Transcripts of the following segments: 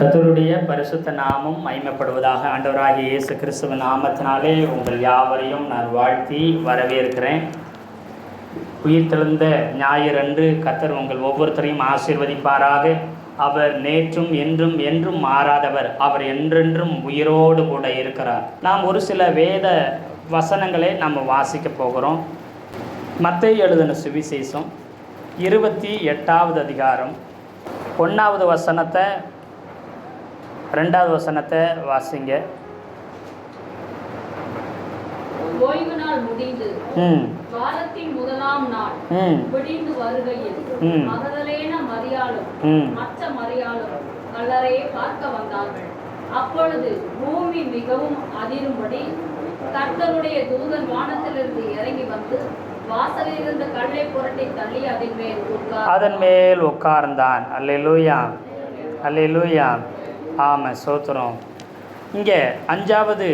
கர்த்தருடைய பரிசுத்த நாமம் மகிமைப்படுவதாக. ஆண்டவராகிய இயேசு கிறிஸ்துவின் நாமத்தினாலே உங்கள் யாவரையும் நான் வாழ்த்தி வரவேற்கிறேன். உயிர்த்தெழுந்த ஞாயிறன்று கர்த்தர் உங்கள் ஒவ்வொருத்தரையும் ஆசீர்வதிப்பாராக. அவர் நேற்றும் என்றும் என்றும் மாறாதவர். அவர் என்றென்றும் உயிரோடு கூட இருக்கிறார். நாம் ஒரு சில வேத வசனங்களை நம்ம வாசிக்க போகிறோம். மத்தேயு எழுதின சுவிசேஷம் 28வது அதிகாரம் 1வது வசனத்தை 2வது வசனத்தை வாசிங்க. ஓய்வு நாள் முடிந்து வாரத்தின் முதலாம் நாள் விடிந்து வருகையில் மகதலேன மரியாளும் மற்ற மரியாளும் கல்லறையை பார்க்க வந்தார்கள். அப்பொழுது பூமி மிகவும் அதிரும்படி கர்த்தருடைய தூதன் வானத்திலிருந்து இறங்கி வந்து வாசலில் இருந்த கல்லை புரட்டி தள்ளி அதன் மேல் உட்கார்ந்தான். அல்லேலூயா, அல்லேலூயா. ஆமாம், சோத்திரம். இங்கே 5வது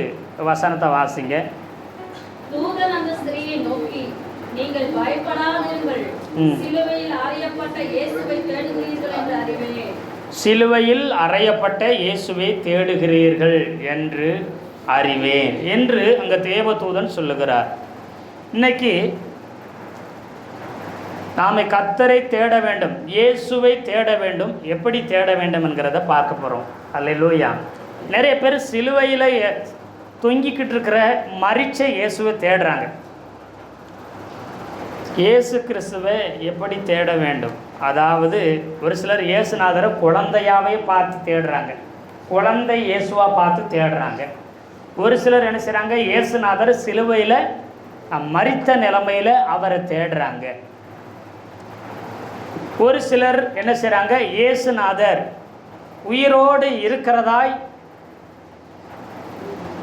வசனத்தை வாசிங்க. தூதன் அந்த ஸ்திரீயை நோக்கி, நீங்கள் பயப்படாதீர்கள், சிலுவையில் அறையப்பட்ட இயேசுவை தேடுகிறீர்கள் என்று அறிவேன். சிலுவையில் அறையப்பட்ட இயேசுவை தேடுகிறீர்கள் என்று அறிவேன் என்று அங்கே தேவதூதன் சொல்லுகிறார். இன்னைக்கு நாம் கர்த்தரை தேட வேண்டும், இயேசுவை தேட வேண்டும். எப்படி தேட வேண்டும் என்கிறத பார்க்க போகிறோம். அல்லேலூயா. நிறைய பேர் சிலுவையில் தொங்கிக்கிட்டு இருக்கிற மரிச்ச இயேசுவை தேடுறாங்க. இயேசு கிறிஸ்துவை எப்படி தேட வேண்டும்? அதாவது ஒரு சிலர் இயேசுநாதரை குழந்தையாவே பார்த்து தேடுறாங்க, குழந்தை இயேசுவா பார்த்து தேடுறாங்க. ஒரு சிலர் என்ன செய்கிறாங்க, இயேசுநாதர் சிலுவையில் மரித்த நிலைமையில் அவரை தேடுறாங்க. ஒரு சிலர் என்ன செய்கிறாங்க, இயேசுநாதர் உயிரோடு இருக்கிறதாய்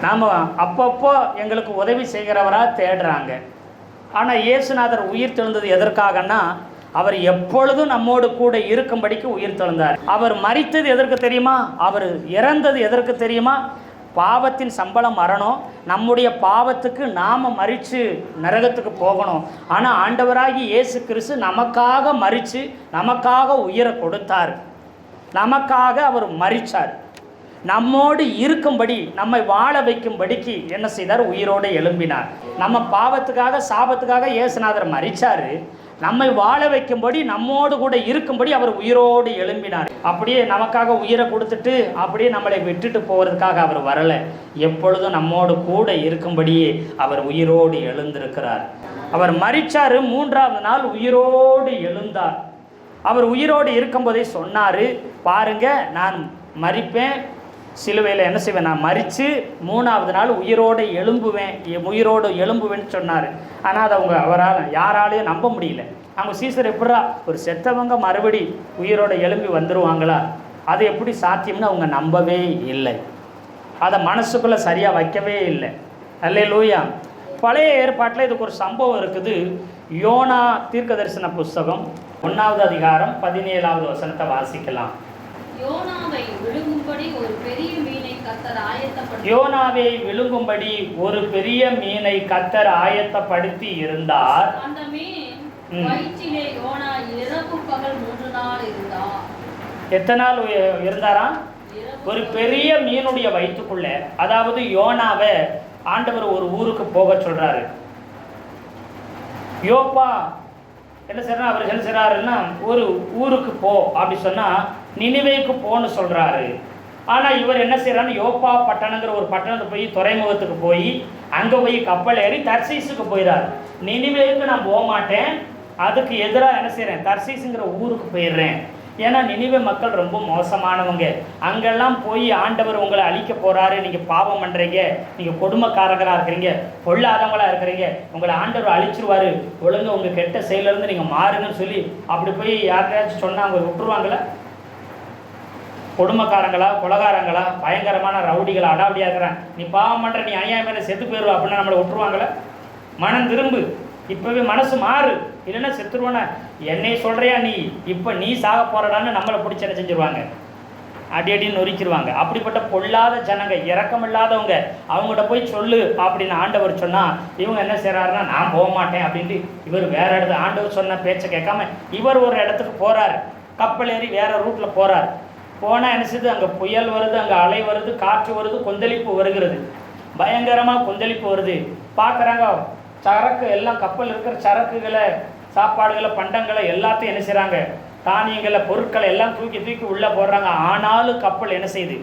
நாம் அப்பப்போ எங்களுக்கு உதவி செய்கிறவராக தேடுறாங்க. ஆனால் இயேசுநாதர் உயிர் தெழுந்தது எதற்காகன்னா, அவர் எப்பொழுதும் நம்மோடு கூட இருக்கும்படிக்கு உயிர் தெழுந்தார். அவர் மரித்தது எதற்கு தெரியுமா? அவர் இறந்தது எதற்கு தெரியுமா? பாவத்தின் சம்பளம் மரணம். நம்முடைய பாவத்துக்கு நாம் மரித்து நரகத்துக்கு போகணும். ஆனால் ஆண்டவராகி இயேசு கிறிஸ்து நமக்காக மரித்து நமக்காக உயிரை கொடுத்தார். நமக்காக அவர் மரித்தார். நம்மோடு இருக்கும்படி, நம்மை வாழ வைக்கும்படிக்கு என்ன செய்தார்? உயிரோடு எழும்பினார். நம்ம பாவத்துக்காக சாபத்துக்காக இயேசுநாதர் மரித்தார். நம்மை வாழ வைக்கும்படி, நம்மோடு கூட இருக்கும்படி அவர் உயிரோடு எழும்பினார். அப்படியே நமக்காக உயிரை கொடுத்துட்டு அப்படியே நம்மளை விட்டுட்டு போகிறதுக்காக அவர் வரலை. எப்பொழுதும் நம்மோடு கூட இருக்கும்படியே அவர் உயிரோடு எழுந்திருக்கிறார். அவர் மரித்தார், 3வது நாள் உயிரோடு எழுந்தார். அவர் உயிரோடு இருக்கும்போதே சொன்னார், பாருங்க, நான் மரிப்பேன், சிலுவையில் என்ன செய்வேன், நான் மரித்து 3வது நாள் உயிரோடு எழும்புவேன்னு சொன்னார். ஆனால் அதை அவரால் யாராலையும் நம்ப முடியல. அவங்க சீசர் எப்படா ஒரு செத்தவங்க மறுபடி உயிரோடு எழும்பி வந்துடுவாங்களா, அது எப்படி சாத்தியம்னு அவங்க நம்பவே இல்லை. அதை மனசுக்குள்ளே சரியாக வைக்கவே இல்லை. அல்லேலூயா. பழைய ஏற்பாட்டில் இதுக்கு ஒரு சம்பவம் இருக்குது. யோனா தீர்க்கதரிசன புஸ்தகம் 1வது அதிகாரம் 17வது வசனத்தை வாசிக்கலாம். யோனாவை விழுங்கும்படி ஒரு பெரிய மீனை கர்த்தர் ஆயத்தப்படுத்தி இருந்தார். அந்த மீன் வயிற்றிலே யோனா இரவு பகல் 3 நாள் இருந்தார். எத்தனை நாள் இருந்தாரா? ஒரு பெரிய மீனுடைய வயிற்றுக்குள்ள, அதாவது யோனாவை ஆண்டவர் ஒரு ஊருக்கு போக சொல்றாரு. யோப்பா என்ன செய்யறா, அவர் என்ன செய்யறாருன்னா, ஒரு ஊருக்கு போ அப்படி சொன்னா நினிவேக்கு போன்னு சொல்றாரு. ஆனால் இவர் என்ன செய்யறாருன்னு, யோப்பா பட்டணங்கிற ஒரு பட்டணத்தை போய் துறைமுகத்துக்கு போய் அங்கே போய் கப்பல் ஏறி தர்சீஸுக்கு போயிடாரு. நினிவேக்கு நான் போக மாட்டேன், அதுக்கு எதிராக என்ன செய்கிறேன், தர்சீஸுங்கிற ஊருக்கு போயிடுறேன். ஏன்னா நினிவே மக்கள் ரொம்ப மோசமானவங்க. அங்கெல்லாம் போய் ஆண்டவர் உங்களை அழிக்க போகிறாரு, நீங்கள் பாவம் பண்ணுறீங்க, நீங்கள் கொடுமைக்காரங்களாக இருக்கிறீங்க, பொல்லாதவங்களாக இருக்கிறீங்க, உங்களை ஆண்டவர் அழிச்சிருவார், ஒழுங்கு உங்கள் கெட்ட செயலிருந்து நீங்கள் மாறுங்கன்னு சொல்லி அப்படி போய் யாருக்காச்சும் சொன்னால் அவங்க விட்டுருவாங்களா? கொடுமைக்காரங்களா, கொலகாரங்களா, பயங்கரமான ரவுடிகளா, அடாவடியாக இருக்கிறான், நீ பாவம் பண்ணுற, நீ அநியாயமான செத்து போயிடுவா அப்படின்னா நம்மளை விட்டுருவாங்களா? மனம் திரும்பு, இப்போவே மனசு மாறு, இல்லைன்னா செத்துருவானா, என்னை சொல்கிறியா நீ, இப்போ நீ சாக போகிறடான்னு நம்மளை பிடிச்சி என்ன செஞ்சுருவாங்க, அடின்னு நொறுக்கிடுவாங்க. அப்படிப்பட்ட பொல்லாத ஜனங்க, இரக்கமில்லாதவங்க, அவங்ககிட்ட போய் சொல்லு அப்படின்னு ஆண்டவர் சொன்னால் இவங்க என்ன செய்கிறாருன்னா, நான் போக மாட்டேன் அப்படின்ட்டு இவர் வேற இடத்துல ஆண்டவர் சொன்ன பேச்சை கேட்காம இவர் ஒரு இடத்துக்கு போகிறார். கப்பல் ஏறி வேற ரூட்டில் போகிறார். போனால் என்ன செய்யுது, அங்கே புயல் வருது, அங்கே அலை வருது, காற்று வருது, கொந்தளிப்பு வருகிறது, பயங்கரமாக கொந்தளிப்பு வருது. பார்க்குறாங்க சரக்கு எல்லாம், கப்பல் இருக்கிற சரக்குகளை, சாப்பாடுகளை, பண்டங்களை எல்லாத்தையும் என்ன செய்கிறாங்க, தானியங்களை, பொருட்களை எல்லாம் தூக்கி தூக்கி உள்ளே போடுறாங்க. ஆனாலும் கப்பல் என்ன செய்யுது,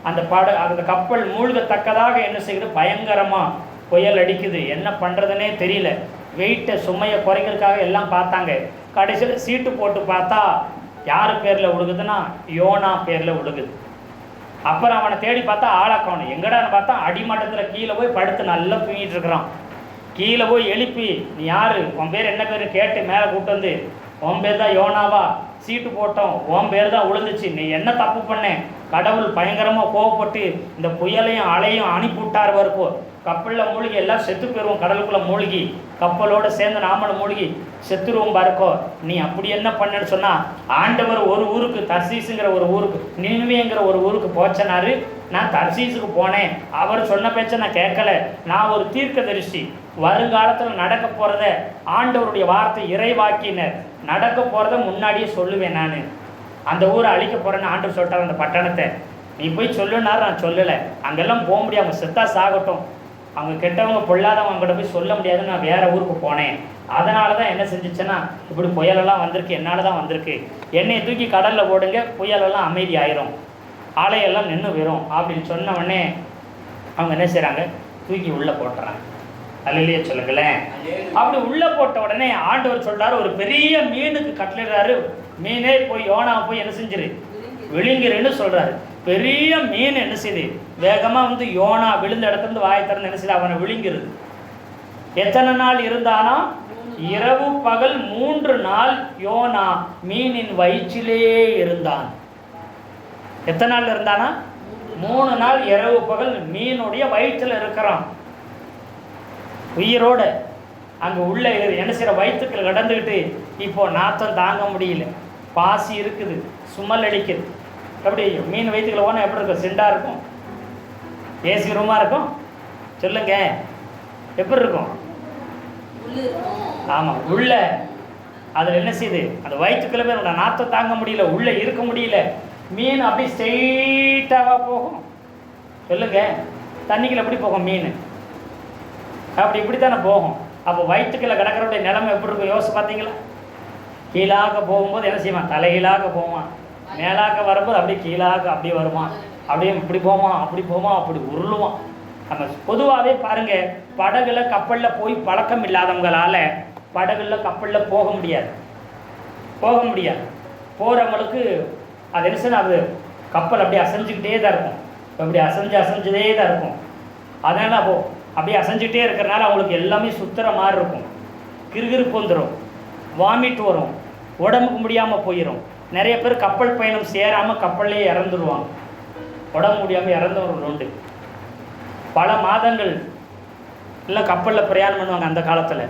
அந்த கப்பல் மூழ்கத்தக்கதாக என்ன செய்யுது, பயங்கரமாக புயல் அடிக்குது. என்ன பண்ணுறதுனே தெரியல. வெயிட்டை, சுமையை குறைக்கிறதுக்காக எல்லாம் பார்த்தாங்க. கடைசியில் சீட்டு போட்டு பார்த்தா யார் பேரில் விழுகுதுன்னா யோனா பேரில் விழுகுது. அப்புறம் அவனை தேடி பார்த்தா ஆளாக்கணும் எங்கடான்னு பார்த்தா அடிமட்டத்தில் கீழே போய் படுத்து நல்லா தூங்கிட்டு இருக்கிறான். கீழே போய் எழுப்பி, நீ யார், உன் பேர் என்ன பேர் கேட்டு மேலே கூப்பிட்டு வந்து, உன் பேர் தான் யோனாவா, சீட்டு போட்டோம், உன் பேர் தான் விழுந்துச்சு, நீ என்ன தப்பு பண்ண, கடவுள் பயங்கரமாக கோவப்பட்டு இந்த புயலையும் அலையும் அனுப்பிவிட்டார் வரைக்கோ, கப்பலில் மூழ்கி எல்லாம் செத்து போயிடுவோம், கடலுக்குள்ளே மூழ்கி கப்பலோடு சேர்ந்து நாமளும் மூழ்கி செத்துருவோம் பாருக்கோ, நீ அப்படி என்ன பண்ணன்னு சொன்னால், ஆண்டவர் ஒரு ஊருக்கு, தர்சீஸுங்கிற ஒரு ஊருக்கு, நினிவேங்கிற ஒரு ஊருக்கு போச்சனாரு. நான் தர்சீஸுக்கு போனேன், அவர் சொன்ன பேச்சை நான் கேட்கல, நான் ஒரு தீர்க்கதரிசி, வருங்காலத்தில் நடக்க போகிறத ஆண்டவருடைய வார்த்தை இறைவாக்கினர், நடக்க போகிறத முன்னாடியே சொல்லுவேன். நான் அந்த ஊரை அழிக்க போகிறேன்னு ஆண்டவர் சொல்லிட்டார். அந்த பட்டணத்தை நீ போய் சொல்லுனாரு, நான் சொல்லலை. அங்கெல்லாம் போக முடியாது, அவங்க செத்தா சாகட்டும், அவங்க கெட்டவங்க பொல்லாதவங்க அவங்கள்ட்ட போய் சொல்ல முடியாதுன்னு நான் வேறு ஊருக்கு போனேன். அதனால தான் என்ன செஞ்சிச்சுன்னா இப்படி புயலெல்லாம் வந்திருக்கு, என்னால் தான் வந்திருக்கு, என்னையை தூக்கி கடலில் போடுங்க, புயலெல்லாம் அமைதி ஆயிரும், ஆலையெல்லாம் நின்று போயிடும் அப்படின்னு சொன்ன உடனே அவங்க என்ன செய்கிறாங்க, தூக்கி உள்ளே போட்டுறாங்க. அல்லையே சொல்லுங்களேன். அப்படி உள்ளே போட்ட உடனே ஆண்டவர் சொல்கிறாரு, ஒரு பெரிய மீனுக்கு கட்டளிடுறாரு, மீனே போய் யோனாவை போய் என்ன செஞ்சிரு, விழுங்கிருன்னு சொல்கிறாரு. பெரிய மீன் என்ன செய்யுது, வேகமாக வந்து யோனா விழுந்த இடத்துலேருந்து வாயை திறந்து என்ன செய்யுது, அவனை விழுங்கிருது. எத்தனை நாள் இருந்தானா, இரவு பகல் 3 நாள் யோனா மீனின் வயிற்றிலே இருந்தான். எத்தனை நாள் இருந்தானா, 3 நாள் இரவு பகல் மீனுடைய வயிற்றில் இருக்கிறான், உயிரோட அங்கே உள்ள என்ன செய்கிற வயிற்றுக்கள் கடந்துக்கிட்டு. இப்போ நாத்தம் தாங்க முடியல, பாசி இருக்குது, சுமல் அடிக்குது. எப்படி மீன் வயிற்றுக்குள்ள போனால் எப்படி இருக்கும், சிண்டாக இருக்கும், ஏசி ரூமாக இருக்கும், சொல்லுங்க எப்படி இருக்கும்? ஆமாம், உள்ள அதில் என்ன செய்யுது, அந்த வயிற்றுக்குள்ள போய் நாத்தம் தாங்க முடியல, உள்ளே இருக்க முடியல. மீன் அப்படி ஸ்ட்ரெயிட்டாக போகும், சொல்லுங்க தண்ணிக்குள்ள எப்படி போகும் மீன், அப்படி இப்படி தானே போகும். அப்போ வயிற்றுக்குள்ள கிடக்கிறோடைய நிலைமை எப்படி இருக்கும் யோசிச்சு பார்த்தீங்களா? கீழாக போகும்போது என்ன செய்வான், தலைகீழாக போவான், மேலாக வரும்போது அப்படியே கீழாக அப்படியே வருவான், அப்படியே இப்படி போவான், அப்படி போவான், அப்படி உருளுவான். நம்ம பொதுவாகவே பாருங்கள், படகுல கப்பலில் போய் பழக்கம் இல்லாதவங்களால் படகுல கப்பலில் போக முடியாது. போகிறவங்களுக்கு அது என்ன செய்யணும், அது கப்பல் அப்படியே அசைஞ்சிக்கிட்டே தான் இருக்கும், அப்படி அசைஞ்சதே தான் இருக்கும். அதனால் அப்படியே அசைஞ்சிக்கிட்டே இருக்கிறனால அவங்களுக்கு எல்லாமே சுத்துற மாதிரி இருக்கும், கிறுகிறுப்பு வந்துடும், வாமிட் வரும், உடம்புக்கு முடியாமல் போயிடும். நிறைய பேர் கப்பல் பயணம் சேராமல் கப்பல்லே இறந்துடுவாங்க, உடம்பு முடியாமல் இறந்தவர்கள் உண்டு. பல மாதங்கள் இல்லை கப்பலில் பிரயாணம் பண்ணுவாங்க அந்த காலத்தில்.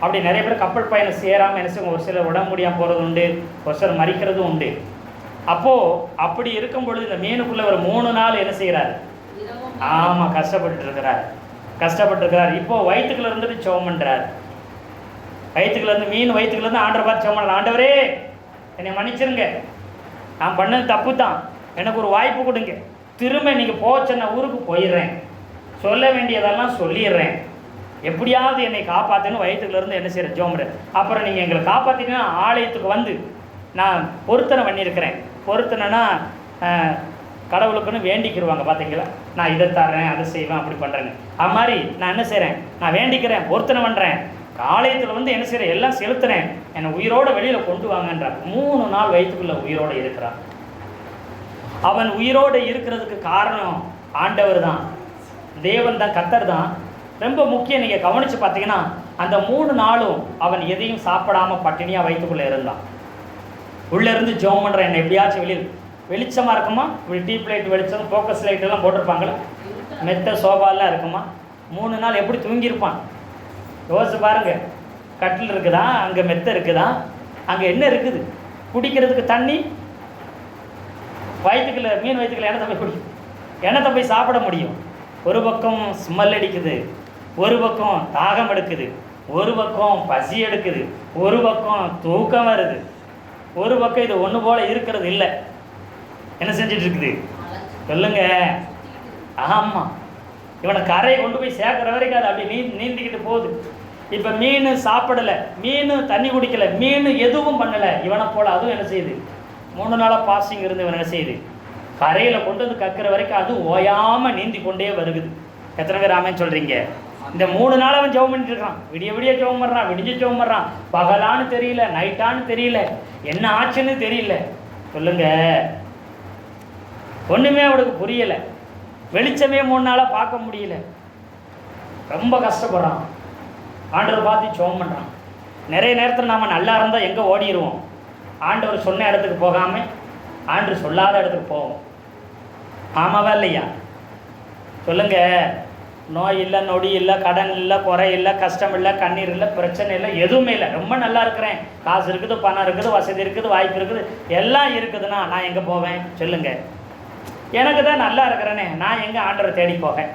அப்படி நிறைய பேர் கப்பல் பயணம் சேராமல் என்ன செய்வாங்க, ஒரு சிலர் உடம்பு முடியாமல் போகிறது உண்டு, ஒரு சிலர் மறிக்கிறதும் உண்டு. அப்போது அப்படி இருக்கும் பொழுது இந்த மீனுக்குள்ளே ஒரு 3 நாள் என்ன செய்கிறார், ஆமாம் கஷ்டப்பட்டுருக்கிறார். இப்போது வயிற்றுக்குள்ள இருந்துட்டு ஜெபம் பண்ணுறார். வயிற்றுக்குள்ளேருந்து மீன் வயிற்றுக்குள்ளேருந்து ஆண்டரை பார்த்து ஜெபம் பண்ணுறார், ஆண்டவரே என்னை மன்னிச்சிருங்க, நான் பண்ணது தப்பு தான், எனக்கு ஒரு வாய்ப்பு கொடுங்க, திரும்ப நீங்கள் போச்சன்ன ஊருக்கு போயிடுறேன், சொல்ல வேண்டியதெல்லாம் சொல்லிடுறேன், எப்படியாவது என்னை காப்பாற்றுன்னு வயிற்றுக்குள்ளேருந்து என்ன செய்கிற ஜெபம் பண்ணுறேன். அப்புறம் நீங்கள் எங்களை காப்பாற்றினா ஆலயத்துக்கு வந்து நான் பொருத்தனை பண்ணியிருக்கிறேன். பொருத்தனைனா கடவுளுக்குன்னு வேண்டிக்கிடுவாங்க பார்த்தீங்களா, நான் இதை தர்றேன், அதை செய்வேன், அப்படி பண்ணுறேன்னு. அது மாதிரி நான் என்ன செய்கிறேன், நான் வேண்டிக்கிறேன், பொருத்தனை பண்ணுறேன், ஆலயத்தில் வந்து என்ன செய்கிறேன், எல்லாம் செலுத்துறேன், என்னை உயிரோடு வெளியில் கொண்டு வாங்கன்றான். 3 நாள் வயிற்றுக்குள்ளே உயிரோடு இருக்கிறான். அவன் உயிரோடு இருக்கிறதுக்கு காரணம் ஆண்டவர் தான், தேவன் தான், கர்த்தர் தான். ரொம்ப முக்கியம். நீங்கள் கவனித்து பார்த்தீங்கன்னா அந்த 3 நாளும் அவன் எதையும் சாப்பிடாமல் பட்டினியாக வயிற்றுக்குள்ளே இருந்தான். உள்ளேருந்து ஜெபம் பண்ணுறேன், என்னை எப்படியாச்சும் வெளிச்சமாக இருக்குமா, இப்படி டீப் லைட் வெளிச்சம், ஃபோக்கஸ் லைட்டெல்லாம் போட்டிருப்பாங்களே, மெத்த சோபாலாம் இருக்குமா, 3 நாள் எப்படி தூங்கியிருப்பான் யோசிச்சு பாருங்கள். கட்டில் இருக்குதா, அங்கே மெத்த இருக்குதா, அங்கே என்ன இருக்குது, குடிக்கிறதுக்கு தண்ணி, வயிற்றுக்குள்ள மீன் வயிற்றுக்குள்ள எண்ணத்தை போய் குடிக்கும், எண்ணத்தை போய் சாப்பிட முடியும். ஒரு பக்கம் ஸ்மெல் அடிக்குது, ஒரு பக்கம் தாகம் எடுக்குது, ஒரு பக்கம் பசி எடுக்குது, ஒரு பக்கம் தூக்கம் வருது, ஒரு பக்கம் இது ஒன்று போல் இருக்கிறது இல்லை. என்ன செஞ்சுட்டு இருக்குது சொல்லுங்க. ஆமாம், இவனை கரையை கொண்டு போய் சேர்க்குற வரைக்கும் அது அப்படி நீந்திக்கிட்டு போகுது. இப்போ மீன் சாப்பிடலை, மீன் தண்ணி குடிக்கலை, மீன் எதுவும் பண்ணலை. இவனை போல் அதுவும் என்ன செய்யுது, 3 நாளாக பாசிங் இருந்து இவன் என்ன செய்யுது, கரையில் கொண்டு வந்து கக்கிற வரைக்கும் அது ஓயாமல் நீந்தி கொண்டே வருகுது. எத்தனை பேர் ஆமேன்னு சொல்கிறீங்க? இந்த 3 நாள் அவன் ஜெபம் பண்ணிட்டு இருக்கான். விடிய விடிய ஜெபம் பண்ணுறான், விடிஞ்சு ஜெபம் பண்ணுறான். பகலான்னு தெரியல, நைட்டான்னு தெரியல, என்ன ஆச்சுன்னு தெரியல. சொல்லுங்க, ஒன்றுமே அவனுக்கு புரியலை. வெளிச்சமே 3 நாளாக பார்க்க முடியல. ரொம்ப கஷ்டப்படுறான். ஆண்டவர் பார்த்து ஜெபம் பண்ணுறான். நிறைய நேரத்தில் நாம் நல்லா இருந்தால் எங்கே ஓடிடுவோம், ஆண்டவர் சொன்ன இடத்துக்கு போகாமல் ஆண்டவர் சொல்லாத இடத்துக்கு போவோம். ஆமாவா இல்லையா? சொல்லுங்க. நோய் இல்லை, நொடி இல்லை, கடன் இல்லை, குறை இல்லை, கஷ்டம் இல்லை, கண்ணீர் இல்லை, பிரச்சனை இல்லை, எதுவுமே இல்லை. ரொம்ப நல்லா இருக்கிறேன், காசு இருக்குது, பணம் இருக்குது, வசதி இருக்குது, வாய்ப்பு இருக்குது, எல்லாம் இருக்குதுன்னா நான் எங்கே போவேன் சொல்லுங்க? எனக்கு தான் நல்லா இருக்கிறேனே, நான் எங்கே ஆண்டரை தேடி போவேன்?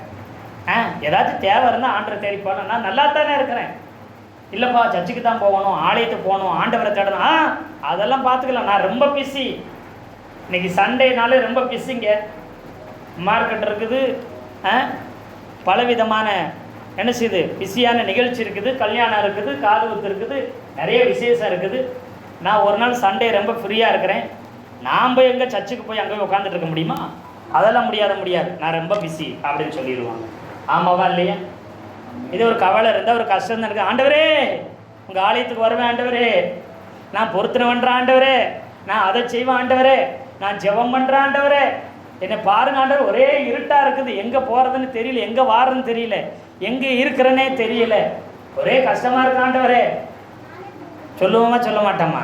ஏதாச்சும் தேவை இருந்தால் ஆண்டரை தேடி போகணும். நான் நல்லா தானே இருக்கிறேன். இல்லைப்பா சர்ச்சுக்கு தான் போகணும், ஆலயத்துக்கு போகணும், ஆண்டவரை தேடணும். அதெல்லாம் பார்த்துக்கலாம், நான் ரொம்ப பிஸி. இன்றைக்கி சண்டேனாலே ரொம்ப பிஸிங்க. மார்க்கெட் இருக்குது, பலவிதமான என்ன செய்யுது, பிஸியான நிகழ்ச்சி இருக்குது, கல்யாணம் இருக்குது, காதுகுத்து இருக்குது, நிறைய விசேஷம் இருக்குது. நான் ஒரு நாள் சண்டே ரொம்ப ஃப்ரீயாக இருக்கிறேன், நாம் போய் எங்கே சர்ச்சுக்கு போய் அங்கே போய் உட்காந்துட்டு இருக்க முடியுமா? அதெல்லாம் முடியாது, நான் ரொம்ப பிஸி அப்படின்னு சொல்லிடுவாங்க. ஆமாவா இல்லையா? இது ஒரு கவலை இருந்தால், ஒரு கஷ்டம் தான் இருக்குது. ஆண்டவரே உங்கள் ஆலயத்துக்கு வருவேன் ஆண்டவரே, நான் பொருத்தனை பண்ணுறேன் ஆண்டவரே, நான் அதை செய்வேன் ஆண்டவரே, நான் ஜெபம் பண்ணுறேன் ஆண்டவரே, என்னை பாருங்க ஆண்டவர், ஒரே இருட்டாக இருக்குது, எங்கே போகிறதுன்னு தெரியல, எங்கே வாரதுன்னு தெரியல, எங்கே இருக்கிறேன்னே தெரியல, ஒரே கஷ்டமாக இருக்கு ஆண்டவரே. சொல்லுவோமா சொல்ல மாட்டோமா?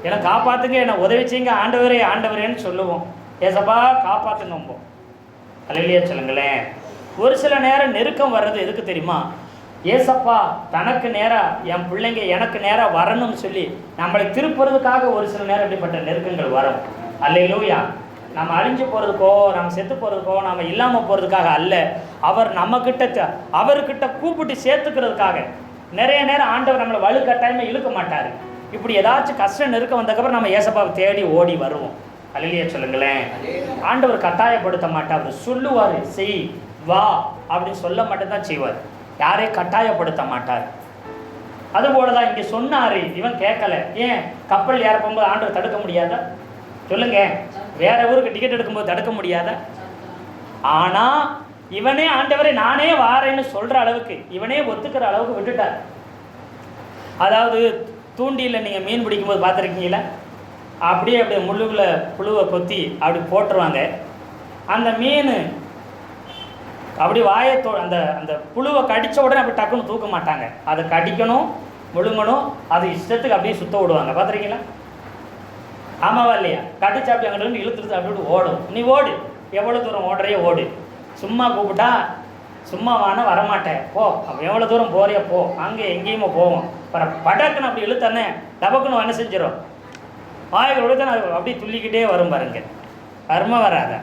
என்னை காப்பாற்றுங்க, என்னை உதவி செய்யுங்க ஆண்டவரே ஆண்டவரேன்னு சொல்லுவோம். ஏசப்பா காப்பாற்றுங்க. அல்லேலூயா சொல்லுங்களேன். ஒரு சில நேரம் நெருக்கம் வர்றது எதுக்கு தெரியுமா? ஏசப்பா தனக்கு நேராக என் பிள்ளைங்க எனக்கு நேராக வரணும்னு சொல்லி நம்மளை திருப்புறதுக்காக ஒரு சில நேரம் இப்படிப்பட்ட நெருக்கங்கள் வரும். அல்லேலூயா. நம்ம அழிஞ்சு போகிறதுக்கோ, நம்ம செத்து போகிறதுக்கோ, நம்ம இல்லாமல் போகிறதுக்காக அல்ல, அவர் நம்மக்கிட்ட அவர்கிட்ட கூப்பிட்டு சேர்த்துக்கிறதுக்காக. நிறைய நேரம் ஆண்டவர் நம்மளை வலுக்கட்டாயமாக இழுக்க மாட்டார். இப்படி ஏதாச்சும் கஷ்டம் நெருக்கம் வந்ததுக்கப்புறம் நம்ம ஏசப்பாவை தேடி ஓடி வருவோம். அல்லேலூயா சொல்லுங்களேன். ஆண்டவர் கட்டாயப்படுத்த மாட்டார், அவர் சொல்லுவார், செய் வா அப்படின்னு சொல்ல மட்டும்தான் செய்வார், யாரையும் கட்டாயப்படுத்த மாட்டார். அதுபோல தான் இங்கே சொன்னார், இவன் கேட்கல. ஏன் கப்பல் ஏற போகும்போது ஆண்டவர் தடுக்க முடியாதா சொல்லுங்க? வேற ஊருக்கு டிக்கெட் எடுக்கும்போது தடுக்க முடியாதா? ஆனால் இவனே ஆண்டவரை நானே வாரேன்னு சொல்கிற அளவுக்கு, இவனே ஒத்துக்கிற அளவுக்கு விட்டுட்டார். அதாவது தூண்டியில் நீங்கள் மீன் பிடிக்கும்போது பார்த்துருக்கீங்களா? அப்படியே முள்ளுக்குள்ளே புழுவை கொத்தி அப்படி போட்டுருவாங்க. அந்த மீன் அப்படி அந்த அந்த புழுவை கடித்த உடனே அப்படி டக்குன்னு தூக்க மாட்டாங்க. அதை கடிக்கணும், முழுங்கணும், அது இஷ்டத்துக்கு அப்படியே சுத்த விடுவாங்க. பார்த்துருக்கீங்களா? ஆமாவா இல்லையா? கடிச்சு அப்படி அங்கிட்டு இழுத்துட்டு அப்படி ஓடும். நீ ஓடு, எவ்வளோ தூரம் ஓடுறையோ ஓடு. சும்மா கூப்பிட்டா சும்மா வானா வரமாட்டேன், போ, அப்போ எவ்வளோ தூரம் போறியா போ, அங்கே எங்கேயுமே போவோம். படக்குன்னு அப்படி இழுத்தனே டபக்குன்னு என்ன செஞ்சிடும், வாய்கள் விழுத்தானே அப்படியே துள்ளிக்கிட்டே வரும் பாருங்க. வருமா வராத?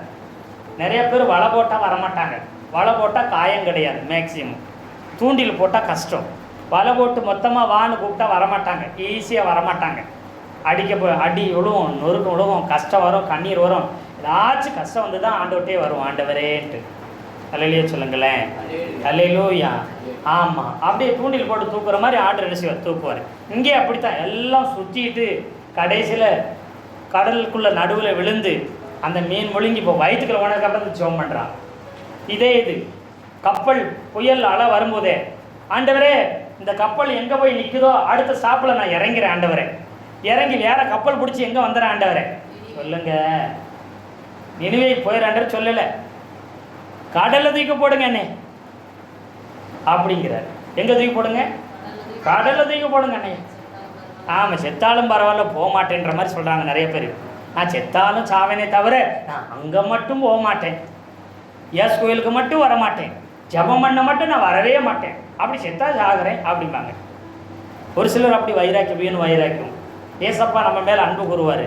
நிறைய பேர் வலை போட்டால் வரமாட்டாங்க. வலை போட்டால் காயம் கிடையாது, மேக்சிமம். தூண்டில் போட்டால் கஷ்டம். வலை போட்டு மொத்தமாக வான்னு கூப்பிட்டா வரமாட்டாங்க, ஈஸியாக வரமாட்டாங்க. அடி விழுவும், நொறுக்கு விழுவும், கஷ்டம் வரும், கண்ணீர் வரும், ஏதாச்சும் கஷ்டம் வந்து தான் ஆண்டவர்கிட்டே வரும், ஆண்டவரேன்ட்டு. அல்லேலூயா சொல்லுங்களேன். அல்லேலூயா. ஆமாம், அப்படியே தூண்டில் போட்டு தூக்குற மாதிரி ஆண்டவர் என்ன செய்வார், தூக்குவார். இங்கே அப்படித்தான் எல்லாம் சுற்றிட்டு கடைசியில் கடலுக்குள்ளே நடுவில் விழுந்து அந்த மீன் முழுங்கி இப்போ வயிற்றுக்குள்ள உனக்கப்புறம் ஜெபம் பண்ணுறான். இதே இது கப்பல் புயல் அலை வரும்போதே, ஆண்டவரே இந்த கப்பல் எங்கே போய் நிற்குதோ அடுத்த ஸ்டாப்பில் நான் இறங்கிறேன் ஆண்டவரே, இறங்கி வேற கப்பல் பிடிச்சி எங்கே வந்துடுறேன் ஆண்டவரே சொல்லுங்க. நினைவே போயிடறாண்டவர் சொல்லலை, கடலை தூக்கி போடுங்க அண்ணே அப்படிங்கிறார். எங்கே தூக்கி போடுங்க? கடலை தூக்கி போடுங்க அண்ணே. ஆமாம், செத்தாலும் பரவாயில்ல போக மாட்டேன்ற மாதிரி சொல்கிறாங்க நிறைய பேர். நான் செத்தாலும் சாவேனே தவிர நான் அங்கே மட்டும் போக மாட்டேன், ஏசு கோயிலுக்கு மட்டும் வர மாட்டேன், ஜெபம் பண்ண மட்டும் நான் வரவே மாட்டேன், அப்படி செத்தா சாகிறேன் அப்படிம்பாங்க. ஒரு சிலர் அப்படி வைராக்கியம் வைராக்கியம். ஏசப்பா நம்ம மேலே அன்பு கூறுவார்,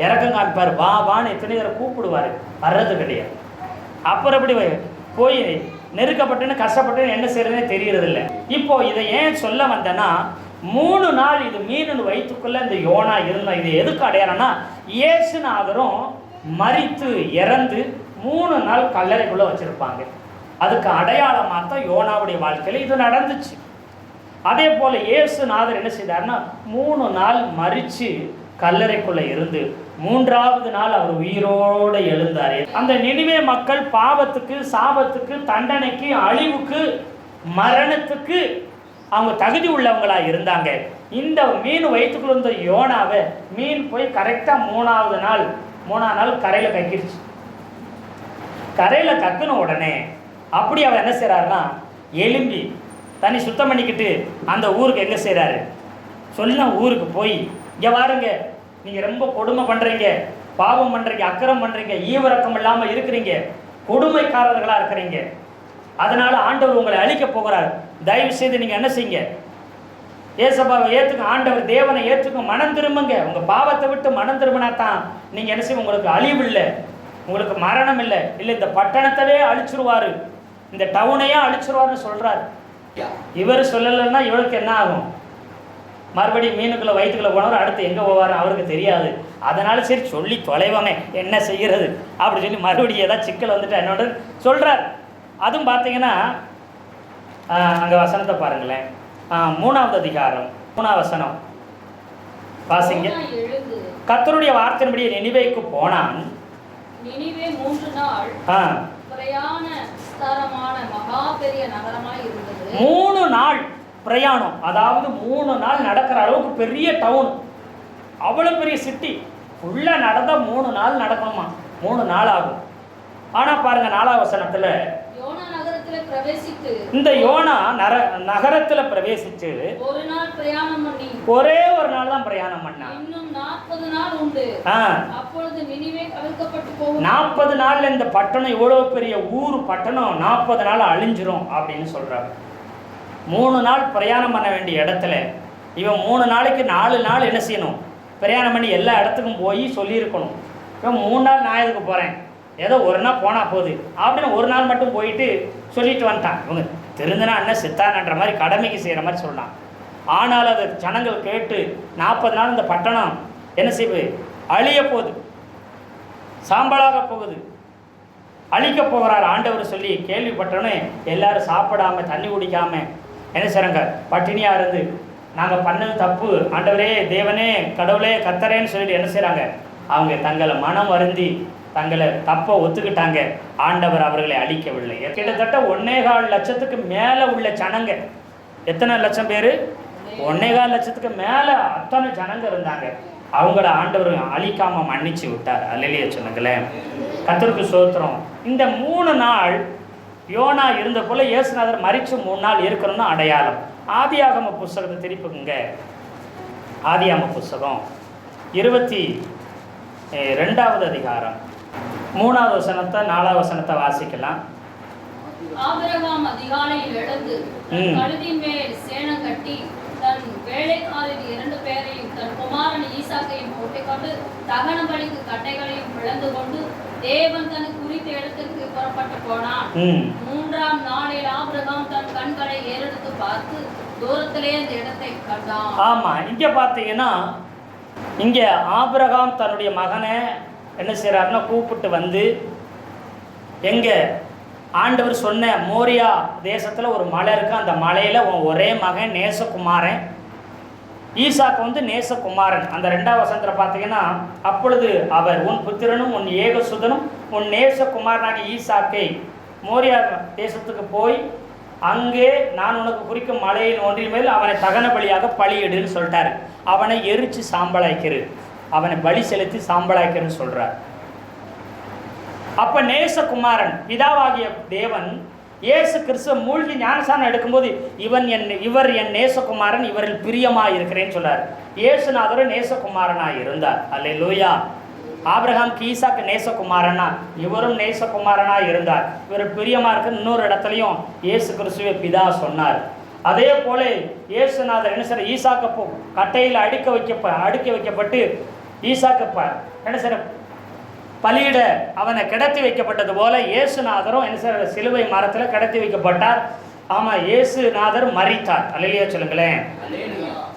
இறக்கம் காமிப்பார், வா வான்னு எத்தனை தடவை கூப்பிடுவார், வர்றது கிடையாது. அப்புறம் அப்படி போய் நெருக்கப்பட்டுன்னு கஷ்டப்பட்டுன்னு என்ன செய்யறதுனே தெரியறதில்ல. இப்போ இதை ஏன் சொல்ல வந்தேன்னா, 3 நாள் இது மீன் வயிற்றுக்குள்ளே இந்த யோனா இருந்தால் இது எதுக்கு அடையாளம்னா, இயேசுநாதரும் மரித்து இறந்து 3 நாள் கல்லறைக்குள்ளே வச்சுருப்பாங்க. அதுக்கு அடையாளமாக தான் யோனாவுடைய வாழ்க்கையில் இது நடந்துச்சு. அதே போல் இயேசுநாதர் என்ன செய்தார்னா 3 நாள் மரித்து கல்லறைக்குள்ளே இருந்து 3ஆவது நாள் அவர் உயிரோடு எழுந்தார். அந்த நினிவே மக்கள் பாவத்துக்கு, சாபத்துக்கு, தண்டனைக்கு, அழிவுக்கு, மரணத்துக்கு அவங்க தகுதி உள்ளவங்களாக இருந்தாங்க. இந்த மீன் வயிற்றுக்குள்ள இருந்த யோனாவை மீன் போய் கரெக்டாக 3ஆவது நாள் கரையில் கக்கிருச்சு. கரையில் கக்குன உடனே அப்படி அவர் என்ன செய்கிறாருன்னா எலும்பி தண்ணி சுத்தம் பண்ணிக்கிட்டு அந்த ஊருக்கு எங்கே செய்கிறாரு சொல்ல ஊருக்கு போய், இங்கே வாருங்க, நீங்கள் ரொம்ப கொடுமை பண்ணுறீங்க, பாவம் பண்ணுறீங்க, அக்கிரம் பண்ணுறீங்க, ஈவிரக்கம் இல்லாமல் இருக்கிறீங்க, கொடுமைக்காரர்களாக இருக்கிறீங்க, அதனால் ஆண்டவர் உங்களை அழிக்க போகிறார். தயவு செய்து நீங்கள் என்ன செய்யுங்க, ஏசப்பாவை ஏற்றுக்க, ஆண்டவர் தேவனை ஏற்றுக்க, மனம் திரும்புங்க. உங்கள் பாவத்தை விட்டு மனம் திரும்பினா தான் நீங்கள் என்ன செய்ய, உங்களுக்கு அழிவு இல்லை, உங்களுக்கு மரணம் இல்லை, இல்லை இந்த பட்டணத்தவே அழிச்சிருவார், இந்த டவுனையே அழிச்சிருவார்னு சொல்கிறார். இவர் சொல்லலைன்னா இவருக்கு என்ன ஆகும்? மறுபடியும் மீனுக்குள்ளே வயிற்றுக்குள்ளே போனவர் அடுத்து எங்கே போவார் அவருக்கு தெரியாது. அதனால சரி சொல்லி தொலைவாங்க, என்ன செய்கிறது அப்படி சொல்லி மறுபடியும் ஏதாவது சிக்கல் வந்துட்டு என்னோட சொல்கிறார். அதுவும் பார்த்தீங்கன்னா அங்கே வசனத்தை பாருங்களேன், 3வது அதிகாரம் 3ஆம் வசனம் வாசிங்க. கர்த்தருடைய வார்த்தையின்படி நினிவேக்கு போனான். நினிவே 3 நாள் பிரயாண ஸ்தலமான மகா பெரிய நகரமாய் இருந்தது. 3 நாள் பிரயாணம், அதாவது 3 நாள் நடக்கிற அளவுக்கு பெரிய டவுன், அவ்வளோ பெரிய சிட்டி உள்ளே நடந்தால் 3 நாள் நடக்கணுமா, 3 நாள் ஆகும். ஆனால் பாருங்க 4ஆம் வசனத்தில் இந்த யோனா நகரத்தில் பிரவேசித்து ஒரு நாள் பிரயாணம் பண்ணி, ஒரே ஒரு நாள் தான் பிரயாணம் பண்ணா, இன்னும் 40 நாள் உண்டு. அப்பொழுது நினிவே கவிழ்க்கப்பட்டு போகும். 40 நாள்ல இந்த பட்டணம் இவ்வளவு பெரிய ஊர் பட்டணம் 40 நாள் அழிஞ்சிரும் அப்படின்னு சொல்றாரு. 3 நாள் பிரயாணம் பண்ண வேண்டிய இடத்துல இவன் 3 நாளைக்கு 4 நாள் என்ன செய்யணும், பிரயாணம் பண்ணி எல்லா இடத்துக்கும் போய் சொல்லியிருக்கணும். இவன் 3 நாள் நான் எதுக்கு போகிறேன், ஏதோ ஒரு நாள் போனால் போகுது அப்படின்னு ஒரு நாள் மட்டும் போயிட்டு சொல்லிட்டு வந்துட்டான். இவங்க திருந்தினா என்ன சித்தானன்ற மாதிரி கடமைக்கு செய்கிற மாதிரி சொல்லலாம். ஆனால் அது ஜனங்கள் கேட்டு 40 நாள் இந்த பட்டணம் என்ன செய்வது, அழிய போகுது, சாம்பலாக போகுது, அழிக்க போகிறார் ஆண்டவர் சொல்லி கேள்விப்பட்டோன்னே எல்லாரும் சாப்பிடாமல் தண்ணி குடிக்காமல் என்ன செய்கிறாங்க, பட்டினியாக இருந்து நாங்கள் பண்ணது தப்பு ஆண்டவரே, தேவனே, கடவுளே, கத்தரேன்னு சொல்லிட்டு என்ன செய்கிறாங்க, அவங்க தங்களை மனம் வருந்தி தங்களை தப்பை ஒத்துக்கிட்டாங்க. ஆண்டவர் அவர்களை அழிக்கவில்லை. கிட்டத்தட்ட 1.25 லட்சத்துக்கு மேலே உள்ள ஜனங்க, எத்தனை லட்சம் பேர், 1.25 லட்சத்துக்கு மேலே அத்தனை ஜனங்க இருந்தாங்க. அவங்கள ஆண்டவர் அழிக்காமல் மன்னிச்சு விட்டார். அல்லேலூயா சொன்னங்களேன், கர்த்தருக்கு ஸ்தோத்திரம். இந்த 3 நாள் யோனா இருந்த போல இயேசுநாதர் மரித்து 3 நாள் இருக்கணும்னு அடையாளம். ஆதியாகம புஸ்தகத்தை திருப்பிக்குங்க. ஆதியாகம புஸ்தகம் 22வது அதிகாரம் 3ஆவது வசனத்தை 4ஆவது வசனத்தை வாசிக்கலாம். ஆபிரகாம் அதிகாலையில் எழுந்து கழுதின் மேல் சேணம் கட்டி தன் வேலைக்காரர் 2 பேரையும் தன் குமாரன் ஈசாக்கையும் ஓட்டிக்கொண்டு தகன பலிக்கு கட்டைகளையும் பிளந்து கொண்டு தேவன் தனக்கு குறித்த இடத்துக்கு புறப்பட்டு போனான். 3ஆம் நாளில் ஆபிரகாம் தன் கண்களை ஏறெடுத்து பார்த்து தூரத்திலே அந்த இடத்தை கண்டான். ஆமா, இங்க பாத்தீங்கன்னா இங்கே ஆபிரகாம் தன்னுடைய மகனை என்ன செய்கிறாருன்னா கூப்பிட்டு வந்து, எங்கே ஆண்டவர் சொன்ன மோரியா தேசத்தில் ஒரு மலை இருக்குது, அந்த மலையில் உன் ஒரே மகன் நேசகுமாரன் ஈசாக்கு வந்து நேசகுமாரன். அந்த 2ஆம் வசனத்தில் பார்த்தீங்கன்னா, அப்பொழுது அவர் உன் புத்திரனும் உன் ஏகசுதனும் உன் நேசகுமாரனாகிய ஈசாக்கை மோரியா தேசத்துக்கு போய் அங்கே நான் உனக்கு குறிக்கும் மலையின் ஒன்றின் மேல் அவனை தகன பலியாக பலியிடுன்னு சொல்லிட்டாரு. அவனை எரித்து சாம்பலாய்க்கிறு, அவனை பலி செலுத்தி சாம்பலாய்க்கிறன்னு சொல்கிறார். அப்போ நேசகுமாரன் பிதாவாகிய தேவன் இயேசு கிறிஸ்துவ மூழ்கி ஞானசானம் எடுக்கும்போது இவர் என் நேசகுமாரன், இவரில் பிரியமாக இருக்கிறேன்னு சொல்றார். இயேசுநாதரும் நேசகுமாரனாக இருந்தார். அல்லேலூயா. ஆபிரகாமுக்கு ஈசாக்கு நேசகுமாரனா, இவரும் நேசகுமாரனாக இருந்தார். இவர் பிரியமாக இருக்கு. இன்னொரு இடத்துலையும் இயேசு கிறிஸ்துவே பிதா சொன்னார். அதே போல இயேசுநாதர் என்ன சார், ஈசாக்கு கட்டையில் அடுக்கி வைக்கப்பட்டு ஈசாக்கு என்ன சார் பலியிட அவனை கிடத்தி வைக்கப்பட்டது போல இயேசுநாதரும் என்ன சார் சிலுவை மரத்தில் கிடத்தி வைக்கப்பட்டார். ஆமாம், இயேசுநாதர் மரித்தார். அல்லேலூயா சொல்லுங்களேன்.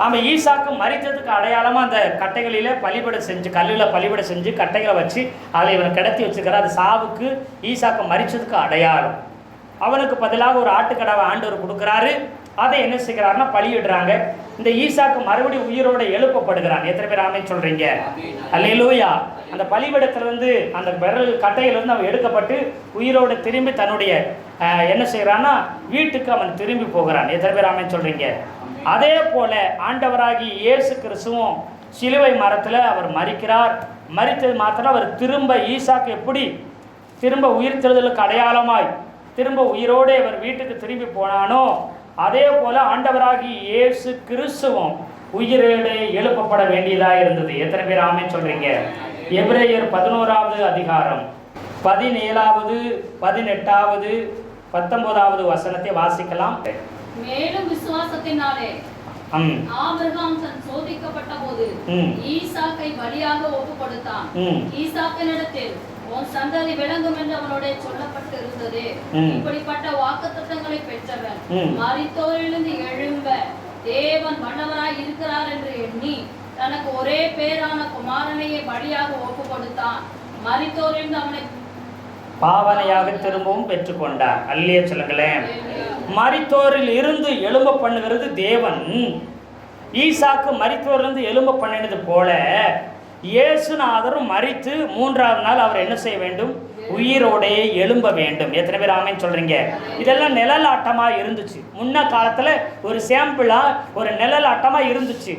அவன் ஈசாக்கு மரித்ததுக்கு அடையாளமா அந்த கட்டைகளில பலிபட செஞ்சு, கல்லில் பலிபட செஞ்சு கட்டைகளை வச்சு அதை இவன் கிடத்தி வச்சுக்கிறார். அது சாவுக்கு, ஈசாக்கு மரிச்சதுக்கு அடையாளம். அவனுக்கு பதிலாக ஒரு ஆட்டுக்கடாவை ஆண்டவர் கொடுக்குறாரு. அதை என்ன செய்கிறாருன்னா பலியிடுறாங்க. இந்த ஈசாக்கு மறுபடியும் உயிரோட எழுப்பப்படுகிறான். எத்தனை பேர் ஆமென் சொல்றீங்க? அல்லேலூயா. அந்த பலிபீடத்திலிருந்து அந்த விரல் கட்டையிலிருந்து அவன் எடுக்கப்பட்டு உயிரோட திரும்பி தன்னுடைய என்ன செய்கிறான்னா வீட்டுக்கு அவன் திரும்பி போகிறான். எத்தனை பேர் ஆமென் சொல்றீங்க? அதே போல ஆண்டவராகி இயேசு கிறிஸ்துவும் சிலுவை மரத்தில் அவர் மரிக்கிறார். மரித்தது மாத்திரம் அவர் திரும்ப ஈசாக்கு எப்படி திரும்ப உயிர்த்தெழுதலுக்கு அடையாளமாய் திரும்ப உயிரோடு அவர் வீட்டுக்கு திரும்பி போனானோ, அதே போல ஆண்டவராகி இயேசு கிறிஸ்துவும் உயிரோடு எழுப்பப்பட வேண்டியதாக இருந்தது. எத்தனை பேர் ஆமென் சொல்றீங்க? எபிரேயர் 11வது அதிகாரம் 17வது 18வது 19வது வசனத்தை வாசிக்கலாம். மேலும் விசுவாசத்தினாலே ஆபிரகாம் தன் சோதிக்கப்பட்ட போது ஈசாக்கை பலியாக ஒப்பு கொடுத்தான். ஈசாக்கினிடத்தில் உன் சந்ததி விளங்கும் என்று அவனோட சொல்லப்பட்டு இருந்தது. இப்படிப்பட்ட வாக்குத்தத்தங்களை பெற்றவன் மரித்தோரிலிருந்து எழும்ப தேவன் வல்லவராய் இருக்கிறார் என்று எண்ணி தனக்கு ஒரே பேரான குமாரனையே பலியாக ஒப்பு கொடுத்தான். மரித்தோரிலிருந்து அவனை பாவனையாக திரும்பவும் பெற்றுக்கொண்டார். அல்லேலூயா சொல்லுங்களேன். மரித்தோரில் இருந்து எழும்ப பண்ணுகிறது தேவன். ஈசாக்கு மரித்தோரிலிருந்து எழும்ப பண்ணினது போல இயேசுநாதரும் மரித்து 3ஆவது நாள் அவர் என்ன செய்ய வேண்டும்? உயிரோடே எழும்ப வேண்டும். எத்தனை பேர் ஆமென் சொல்றீங்க? இதெல்லாம் நிழல் ஆட்டமா இருந்துச்சு. முன்ன காலத்துல ஒரு சாம்பிளா ஒரு நிழல் ஆட்டமா இருந்துச்சு.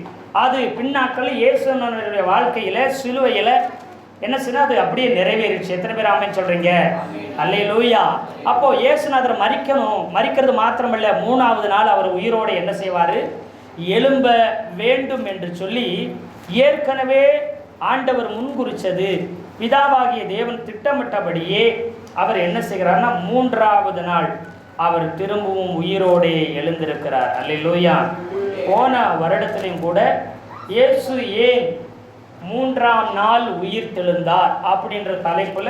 அது பின்னாக்கள் இயேசுனுடைய வாழ்க்கையில சிலுவையில என்ன செய்ய அது அப்படியே நிறைவேறிச்சு. எத்தனை பேர் ஆமென் சொல்றீங்க? அல்லேலூயா. அப்போ இயேசுநாதர் மரிக்கணும். மரிக்கிறது மாத்திரமல்ல, 3ஆவது நாள் அவர் உயிரோடு என்ன செய்வார்? எழும்ப வேண்டும் என்று சொல்லி ஏற்கனவே ஆண்டவர் முன்குறிச்சது பிதாவாகிய தேவன் திட்டமிட்டபடியே அவர் என்ன செய்கிறார்னா 3ஆவது நாள் அவர் திரும்பவும் உயிரோடே எழுந்திருக்கிறார். அல்லேலூயா. போன வருடத்திலையும் கூட இயேசு ஏன் 3ஆம் நாள் உயிர் தெழுந்தார் அப்படின்ற தலைப்புல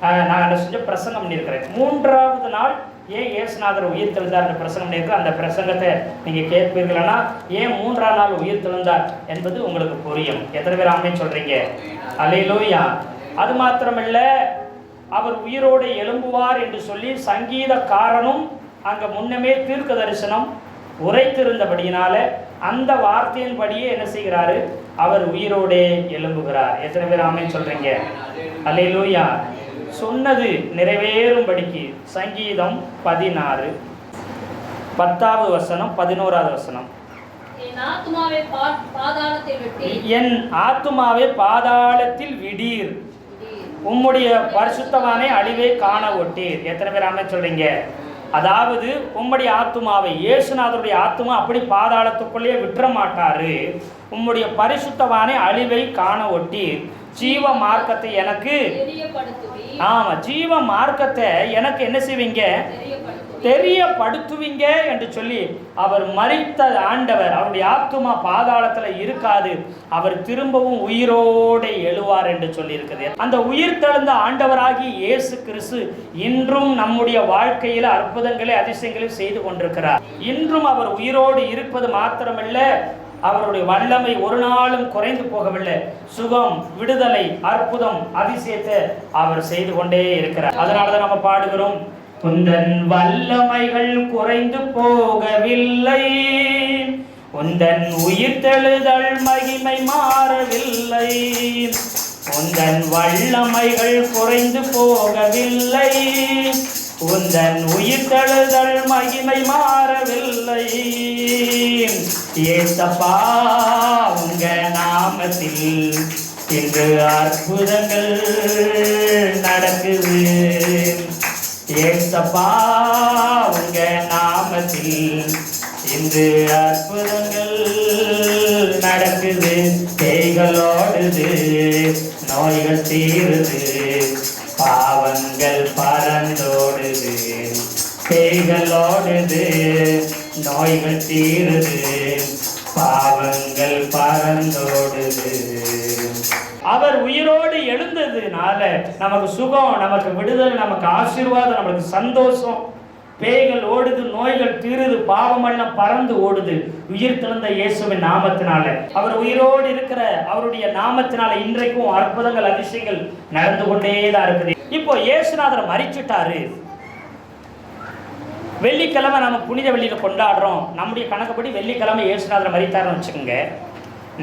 நான் என்ன செஞ்ச பிரசங்கம் பண்ணியிருக்கிறேன். 3ஆவது நாள் ஏன் இயேசுநாதர் உயிர் தெழுந்தார் என்ற பிரசங்கம் பண்ணியிருக்கிறேன். அந்த பிரசங்கத்தை நீங்கள் கேட்பீர்களா? ஏன் 3ஆம் நாள் உயிர் தெழுந்தார் என்பது உங்களுக்கு புரியும். எத்தனை பேர் ஆமென் சொல்றீங்க? அல்லேலூயா. அது மாத்திரமல்ல, அவர் உயிரோடு எழும்புவார் என்று சொல்லி சங்கீதக்காரனும் அங்கே முன்னமே தீர்க்க தரிசனம் உரைத்திருந்தபடியினால அந்த வார்த்தையின்படியே என்ன செய்கிறாரு? அவர் உயிரோடே எழும்புகிறார். எத்தனை பேர் ஆமென் சொல்றீங்க? அல்லேலூயா. சொன்னது நிறைவேறும்படிக்கு சங்கீதம் 16 10வது வசனம் 11வது வசனம். என் ஆத்துமாவே பாதாளத்தில் விடீர், உம்முடைய பரிசுத்தவானை அழிவை காண ஒட்டீர். எத்தனை பேர் ஆமென் சொல்றீங்க? அதாவது உம்முடைய ஆத்துமாவை, இயேசுநாதருடைய ஆத்துமா அப்படி பாதாளத்துக்குள்ளேயே விட்டுற மாட்டாரு. உம்முடைய பரிசுத்தவானை அழிவை காண ஒட்டீர், ஜீவ மார்க்கத்தை எனக்கு ஜீவ மார்க்கத்தை எனக்கு என்ன செய்வீங்க? தெரியப்படுத்துவீங்க என்று சொல்லி அவர் மரித்த ஆண்டவர் அவருடைய ஆத்துமா பாதாளத்தில் இருக்காது, அவர் திரும்பவும் உயிரோடு எழுவார் என்று சொல்லி இருக்குது. அந்த உயிர் தெழுந்த ஆண்டவராகி இயேசு கிறிஸ்து இன்றும் நம்முடைய வாழ்க்கையில் அற்புதங்களை அதிசயங்களை செய்து கொண்டிருக்கிறார். இன்றும் அவர் உயிரோடு இருப்பது மாத்திரமல்ல, அவருடைய வல்லமை ஒரு நாளும் குறைந்து போகவில்லை. சுகம், விடுதலை, அற்புதம், அதிசயத்தை அவர் செய்து கொண்டே இருக்கிறார். அதனாலதான் நம்ம பாடுகிறோம், உந்தன் வல்லமைகள் குறைந்து போகவில்லை, உந்தன் உயிர்த்தெழுதல் மகிமை மாறவில்லை, உந்தன் வல்லமைகள் குறைந்து போகவில்லை, உந்தன் உயிர்த்தெழுதல் மகிமை மாறவில்லை. ஏசப்பா உங்க நாமத்தில் இன்று அற்புதங்கள் நடக்குது. ஏசப்பா உங்க நாமத்தில் இன்று அற்புதங்கள் நடக்குது. பேய்களோடுது, நோய்கள் தீருது, பாவங்கள் பறந்தோடுது. பேய்களோடுது, நோய்கள் தீருது, பாவங்கள் பறந்தோடுது. அவர் உயிரோடு எழுந்ததுனால நமக்கு சுகம், நமக்கு விடுதலை, நமக்கு ஆசீர்வாதம், நமக்கு சந்தோஷம். பேய்கள் ஓடுது, நோய்கள் தீருது, பாவமெல்லாம் பறந்து ஓடுது உயிர் தெழுந்த இயேசுவின் நாமத்தினால. அவர் உயிரோடு இருக்கிற அவருடைய நாமத்தினால இன்றைக்கும் அற்புதங்கள் அதிசயங்கள் நடந்து கொண்டேதான் இருக்குது. இப்போ இயேசுநாதர் மரிச்சுட்டாரு. வெள்ளிக்கிழமை நம்ம புனித வெள்ளியில கொண்டாடுறோம். நம்முடைய கணக்குப்படி வெள்ளிக்கிழமை இயேசுநாதர் மரித்தாருன்னு வச்சுக்கோங்க.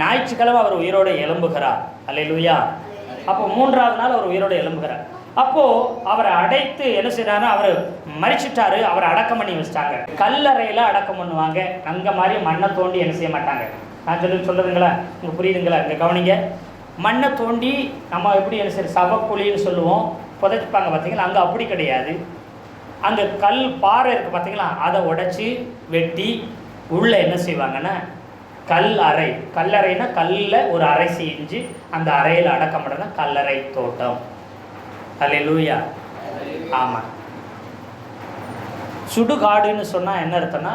ஞாயிற்றுக்கிழமை அவர் உயிரோடு எழும்புகிறார். அல்லேலூயா. அப்போ 3ஆவது நாள் அவர் உயிரோடு எழும்புகிறார். அப்போ அவரை அடைத்து என்ன செய்யறாரு, அவர் மரிச்சிட்டாரு, அவரை அடக்கம் பண்ணி வச்சிட்டாங்க. கல்லறையில அடக்கம் பண்ணுவாங்க. அங்க மாதிரி மண்ணை தோண்டி என்ன செய்ய மாட்டாங்க. நான் சொல்லுதுங்களா, உங்களுக்கு புரியுதுங்களா? இங்க கவனிங்க. மண்ணை தோண்டி நம்ம எப்படி என்ன செய்ய சவக்குழின்னு சொல்லுவோம், புதைச்சிப்பாங்க பார்த்தீங்களா? அங்கே அப்படி கிடையாது. அங்கே கல் பாறை இருக்குது பார்த்தீங்களா, அதை உடைச்சி வெட்டி உள்ளே என்ன செய்வாங்கன்னா கல் அறை, கல்லறைனா கல்லில் ஒரு அறை செஞ்சு அந்த அறையில் அடக்கம் பண்ணுறதுனா கல்லறை தோட்டம். அல்லேலூயா. ஆமாம். சுடுகாடுன்னு சொன்னால் என்ன அர்த்தம்னா,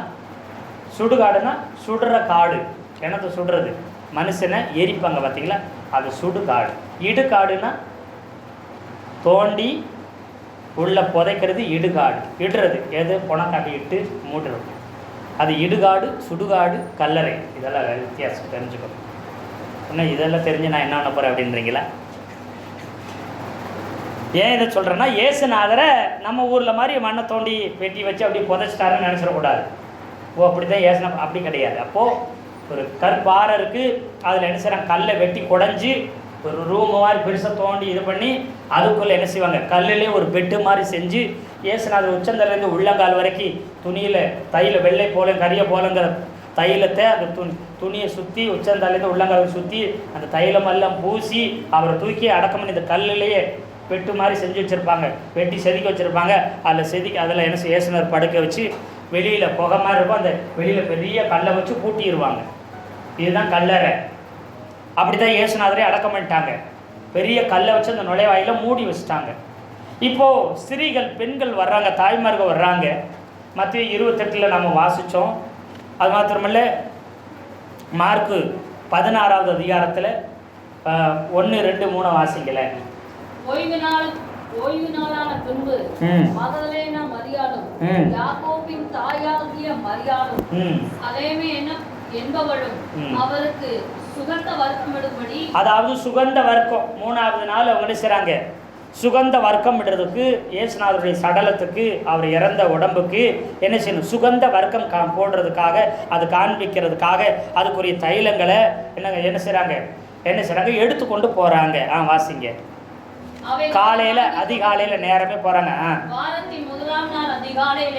சுடுகாடுனா சுடுற காடு, என்னத்தை சுடுறது, மனுஷனை எரிப்பாங்க பார்த்தீங்களா, அது சுடுகாடு. இடுகாடுனா தோண்டி உள்ள புதைக்கிறது இடுகாடு. இடுறது எது, புணக்காட்டி இட்டு மூடுறது, அது இடுகாடு. சுடுகாடு, கல்லறை, இதெல்லாம் வித்தியாசம் தெரிஞ்சுக்கணும். இன்னும் இதெல்லாம் தெரிஞ்சு நான் என்ன பண்ண போகிறேன் அப்படின்றீங்களா? ஏன் இதை சொல்கிறேன்னா, இயேசுநாதரை நம்ம ஊரில் மாதிரி மண்ணை தோண்டி வெட்டி வச்சு அப்படி புதைச்சிட்டாருன்னு நினச்சிடக்கூடாது. ஓ அப்படி தான் ஏசுனா, அப்படி கிடையாது. அப்போது ஒரு கற்பாறை இருக்குது, அதில் என்ன செய்கிறாங்க, கல்லை வெட்டி குடஞ்சி ஒரு ரூம் மாதிரி பெருசாக தோண்டி இது பண்ணி அதுக்குள்ளே என்ன செய்வாங்க, கல்லிலே ஒரு பெட்டு மாதிரி செஞ்சு இயேசுநாதர் உச்சந்தலேருந்து உள்ளங்கால் வரைக்கும் துணியில் தையில வெள்ளை போல கரிய போலங்கிற தைலத்தை அந்த துணியை சுற்றி உச்சந்தலேருந்து உள்ளங்கால் சுற்றி அந்த தைலமெல்லாம் பூசி அவரை தூக்கி அடக்கம் பண்ணி இந்த கல்லிலேயே வெட்டு மாதிரி செஞ்சு வச்சுருப்பாங்க. வெட்டி செதுக்கி வச்சுருப்பாங்க. அதில் என்ன இயேசுநாதர் படுக்க வச்சு வெளியில் புகை மாதிரி இருக்கும், அந்த வெளியில் பெரிய கல்லை வச்சு பூட்டிடுவாங்க. இதுதான் கல்லறை. அப்படி தான் இயேசுநாதரே அடக்கம் பண்ணிட்டாங்க. பெரிய கல்லை வச்சு அந்த நுழைவாயில மூடி வச்சுட்டாங்க. இப்போது ஸ்திரீகள், பெண்கள் வர்றாங்க, தாய்மார்கள் வர்றாங்க. மத்திய 28 நம்ம வாசித்தோம். அது மாத்திரமல்ல, மார்க்கு 16வது அதிகாரத்தில் 1, 2, 3 வாசிக்கல. ஓய்வு நாளான பின்பு மகதலேனா மரியாளும் யாக்கோபின் தாயாகிய மரியாளும் சலேமே என்பவளும் அவருக்கு சுகந்த வர்க்கம் இடும்படி, அதாவது சுகந்த வர்க்கம் 3வது நாள் அவங்க என்ன செய்றாங்க, சுகந்த வர்க்கம் இடுறதுக்கு இயேசுநாதருடைய சடலத்துக்கு, அவர் இறந்த உடம்புக்கு என்ன செய்யணும், சுகந்த வர்க்கம் போடுறதுக்காக, அது காண்பிக்கிறதுக்காக அதுக்குரிய தைலங்களை என்ன செய்றாங்க எடுத்துக்கொண்டு போறாங்க. வாசிங்க. காலையில அதிகாலையில நேரமே போறாங்க.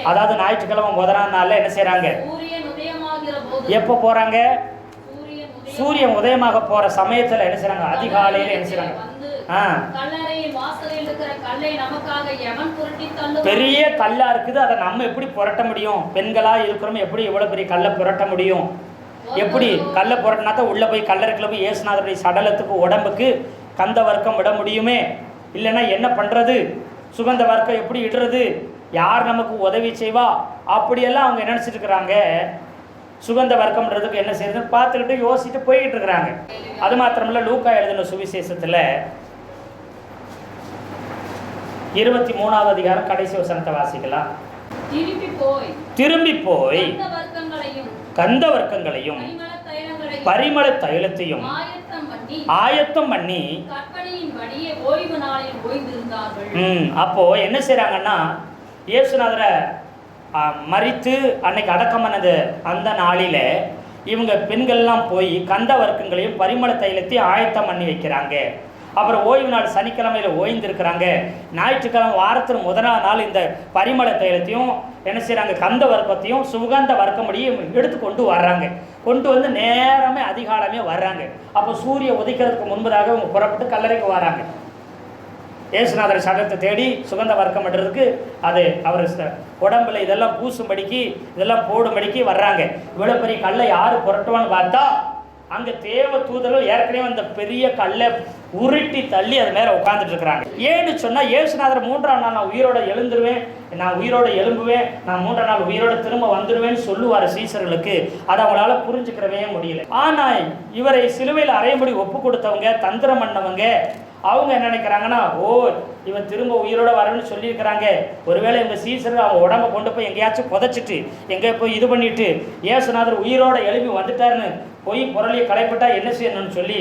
அதாவது ஞாயிற்றுக்கிழமை முதலாம் நாள்ல என்ன செய்றாங்க, எப்போ போறாங்க, சூரியன் உதயமாக போற சமயத்துல என்ன செய்றாங்க, அதிகாலையில என்ன செய்றாங்க, பெரிய கல்லா இருக்குது, அதை நம்ம எப்படி புரட்ட முடியும், பெண்களா இருக்கிறோம், எப்படி எவ்வளவு பெரிய கல்லை புரட்ட முடியும், எப்படி கல்லை புரட்டினா தான் உள்ள போய் கல்லறைக்குள்ள போய் இயேசுநாதருடைய சடலத்துக்கு உடம்புக்கு கந்த வர்க்கம் விட முடியுமே, இல்லைன்னா என்ன பண்ணுறது, சுகந்த வர்க்கம் எப்படி இடுறது, யார் நமக்கு உதவி செய்வா, அப்படியெல்லாம் அவங்க நினச்சிட்டு இருக்கிறாங்க. சுகந்த வர்க்கம்ன்றதுக்கு என்ன செய்யுதுன்னு பார்த்துக்கிட்டு யோசிச்சுட்டு போய்கிட்டு இருக்கிறாங்க. அது மாத்திரமில்ல, லூக்கா எழுதின சுவிசேஷத்தில் 23வது அதிகாரம் கடைசி வசனத்தை வாசிக்கலாம். திரும்பி போய் கந்த வர்க்கங்களையும் பரிமள தைலத்தையும் ஆயத்தம் பண்ணி அப்போ என்ன செய்றாங்கன்னா, இயேசுநாதரை மரித்து அன்னைக்கு அடக்கம் பண்ணது அந்த நாளில இவங்க பெண்கள்லாம் போய் கந்த வர்க்கங்களையும் பரிமள தைலத்தையும் ஆயத்தம் பண்ணி வைக்கிறாங்க. அப்புறம் ஓய்வு நாள் சனிக்கிழமையில் ஓய்ந்திருக்கிறாங்க. ஞாயிற்றுக்கிழமை வாரத்தில் முதலாவது நாள் இந்த பரிமள தைலத்தையும் என்ன செய்கிறாங்க, கந்த வர்க்கத்தையும் சுகந்த வர்க்கமுடியும் எடுத்து கொண்டு வர்றாங்க. கொண்டு வந்து நேரமே அதிகாலமே வர்றாங்க. அப்போ சூரிய உதிக்கிறதுக்கு முன்பதாக அவங்க புறப்பட்டு கல்லறைக்கு வராங்க. இயேசுநாதர் சடலத்தை தேடி சுகந்த வர்க்கம் பண்ணுறதுக்கு அது அவர் உடம்புல இதெல்லாம் பூசும்படிக்கு இதெல்லாம் போடும்படிக்கு வர்றாங்க. இவ்வளோ பெரிய கல்லை யார் புரட்டுவான்னு பார்த்தா, அங்கே தேவ தூதர்கள் ஏற்கனவே அந்த பெரிய கல்லை உருட்டி தள்ளி அது மேலே உட்காந்துட்டு இருக்கிறாங்க. ஏன்னு சொன்னால் இயேசுநாதர் 3ஆம் நாள் நான் உயிரோட எழுந்துருவேன், நான் உயிரோட எழும்புவேன், நான் 3ஆம் நாள் உயிரோட திரும்ப வந்துடுவேன்னு சொல்லுவார் சீசர்களுக்கு. அதை அவங்களால புரிஞ்சுக்கிறவே முடியல. ஆனால் இவரை சிலுவையில் அறையும்படி ஒப்பு கொடுத்தவங்க, தந்திரம் பண்ணவங்க, அவங்க என்ன நினைக்கிறாங்கன்னா, ஓ இவன் திரும்ப உயிரோட வரணும்னு சொல்லியிருக்கிறாங்க, ஒருவேளை இவங்க சீசர்கள் அவங்க உடம்பை கொண்டு போய் எங்கேயாச்சும் புதைச்சிட்டு எங்கே போய் இது பண்ணிட்டு இயேசுநாதர் உயிரோட எழுப்பி வந்துட்டாருன்னு போய் பொருளையை களைப்பட்டா என்ன செய்யணும்னு சொல்லி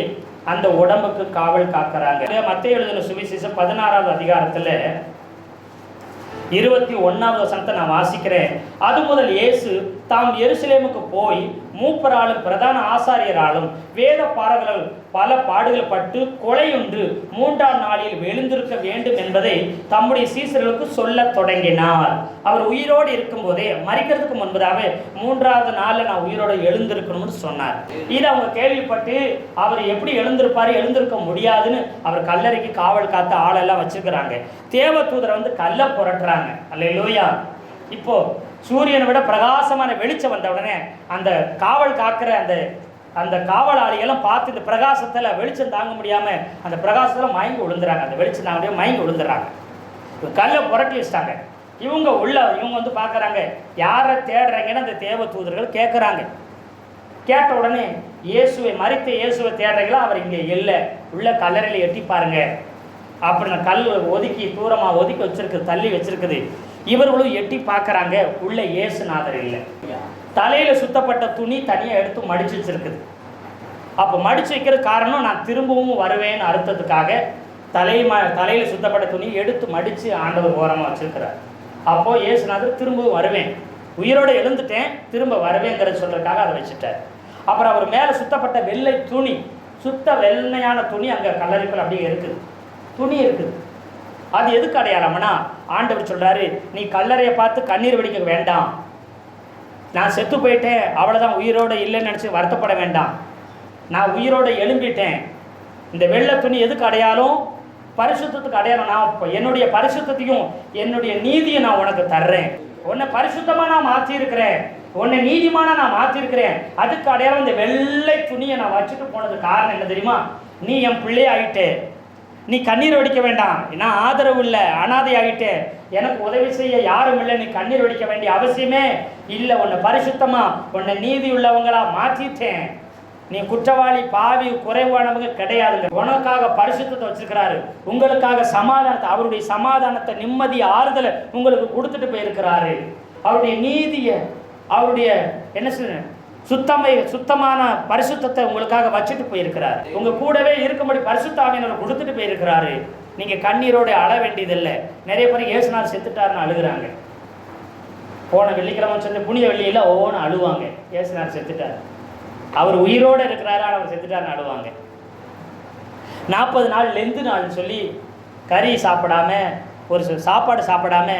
அந்த உடம்புக்கு காவல் காக்கிறாங்க. மத்தேயு எழுதின சுவிசேஷம் 16வது அதிகாரத்தில் 21வது வசனத்தை நான் வாசிக்கிறேன். அது முதல் இயேசு தாம் எருசலேமுக்கு போய் மூப்பராலும் பிரதான ஆசாரியராலும் வேத பாரகர்கள் பல பாடுகள் பட்டு கொலையுண்டு 3ஆம் நாளில் எழுந்திருக்க வேண்டும் என்பதை தம்முடைய சீசர்களுக்கு சொல்ல தொடங்கினார். அவர் உயிரோடு இருக்கும் போதே, மரிக்கிறதுக்கு முன்பதாக 3ஆவது நாளில் நான் உயிரோடு எழுந்திருக்கணும்னு சொன்னார். இதை அவங்க கேள்விப்பட்டு அவர் எப்படி எழுந்திருக்க முடியாதுன்னு அவர் கல்லறைக்கு காவல் காத்த ஆளெல்லாம் வச்சிருக்கிறாங்க. தேவதூதரை வந்து கல்லை புரட்டுறாங்க. அல்லேலூயா. இப்போ சூரியனை விட பிரகாசமான வெளிச்சம் வந்த உடனே அந்த காவல் காக்கிற அந்த காவலாளிகளும் பார்த்து இந்த பிரகாசத்தில் வெளிச்சம் தாங்க முடியாமல் அந்த பிரகாசத்தில் மயங்கி விழுந்துறாங்க. அந்த வெளிச்சம் தாங்க முடியாமல் மயங்கி விழுந்துறாங்க. கல்லை புரட்டி வச்சிட்டாங்க. இவங்க வந்து பார்க்குறாங்க, யாரை தேடுறீங்கன்னு அந்த தேவ தூதர்கள் கேட்குறாங்க. கேட்ட உடனே மரித்த இயேசுவை தேடுறீங்களா, அவர் இங்கே இல்லை, உள்ள கல்லறையில் எட்டி பாருங்க அப்படின்னு கல் ஒதுக்கி தூரமாக ஒதுக்கி வச்சிருக்குது, தள்ளி வச்சிருக்குது. இவர்களும் எட்டி பார்க்குறாங்க, உள்ள இயேசுநாதர் இல்லை. தலையில் சுத்தப்பட்ட துணி தனியாக எடுத்து மடிச்சு வச்சிருக்குது. அப்போ மடிச்சு வைக்கிறது காரணம், நான் திரும்பவும் வருவேன்னு அர்த்தத்துக்காக தலையில் சுத்தப்பட்ட துணி எடுத்து மடித்து ஆண்டவர் ஓரமாக வச்சிருக்கிறார். அப்போது இயேசுநாதர் திரும்பவும் வருவேன், உயிரோடு எழுந்துட்டேன், திரும்ப வருவேங்கிறது சொல்கிறதுக்காக அதை வச்சுட்டார். அப்புறம் அவர் மேலே சுத்தப்பட்ட வெள்ளை துணி, சுத்த வெள்ளையான துணி அங்கே கல்லறைக்குள் அப்படியே இருக்குது, துணி இருக்குது. அது எதுக்கு அடையாளம்னா, ஆண்டவர் சொல்கிறாரு, நீ கல்லறையை பார்த்து கண்ணீர் வெடிக்க வேண்டாம், நான் செத்து போயிட்டேன் அவ்வளோதான், உயிரோடு இல்லைன்னு நினச்சி வருத்தப்பட வேண்டாம், நான் உயிரோடு எழும்பிட்டேன். இந்த வெள்ளை துணி எதுக்கு அடையாளம்? பரிசுத்தத்துக்கு அடையாளம். நான் என்னுடைய பரிசுத்தையும் என்னுடைய நீதியை நான் உனக்கு தர்றேன், உன்னை பரிசுத்தமாக நான் மாற்றிருக்கிறேன், உன்னை நீதிமான நான் மாற்றிருக்கிறேன். அதுக்கு அடையாளம் இந்த வெள்ளை துணியை நான் வச்சுட்டு போனது காரணம் என்ன தெரியுமா? நீ என் பிள்ளை ஆகிட்டே, நீ கண்ணீர் வடிக்க வேண்டாம், நான் ஆதரவு இல்லை, அனாதை ஆகிட்டே, எனக்கு உதவி செய்ய யாரும் இல்லை, நீ கண்ணீர் வடிக்க வேண்டிய அவசியமே இல்லை, உன்னை பரிசுத்தமா உன்னை நீதி உள்ளவங்களா மாற்றிட்டேன், நீ குற்றவாளி பாவி குறைவானவங்க கிடையாதுங்க. உனக்காக பரிசுத்தத்தை வச்சிருக்கிறாரு, உங்களுக்காக சமாதானத்தை, அவருடைய சமாதானத்தை, நிம்மதி, ஆறுதலை உங்களுக்கு கொடுத்துட்டு போயிருக்கிறாரு. அவருடைய நீதியை, அவருடைய என்ன சொல்ல சுத்தமான பரிசுத்தத்தை உங்களுக்காக வச்சுட்டு போயிருக்கிறார். உங்க கூடவே இருக்கும்படி பரிசுத்த ஆவியானவர் கொடுத்துட்டு போயிருக்கிறாரு. நீங்க கண்ணீரோட அழ வேண்டியதில்லை. நிறைய பேர் இயேசுநாதர் செத்துட்டாருன்னு அழுகுறாங்க. போன வெள்ளிக்கிழமை சொன்ன புனித வெள்ளியில ஒவ்வொன்று அழுவாங்க, இயேசுநாதர் செத்துட்டார், அவர் உயிரோடு இருக்கிறாரு, அவர் செத்துட்டாருன்னு அழுவாங்க. 40 நாள் லெந்து நாள்னு சொல்லி கறி சாப்பிடாம, ஒரு சாப்பாடு சாப்பிடாம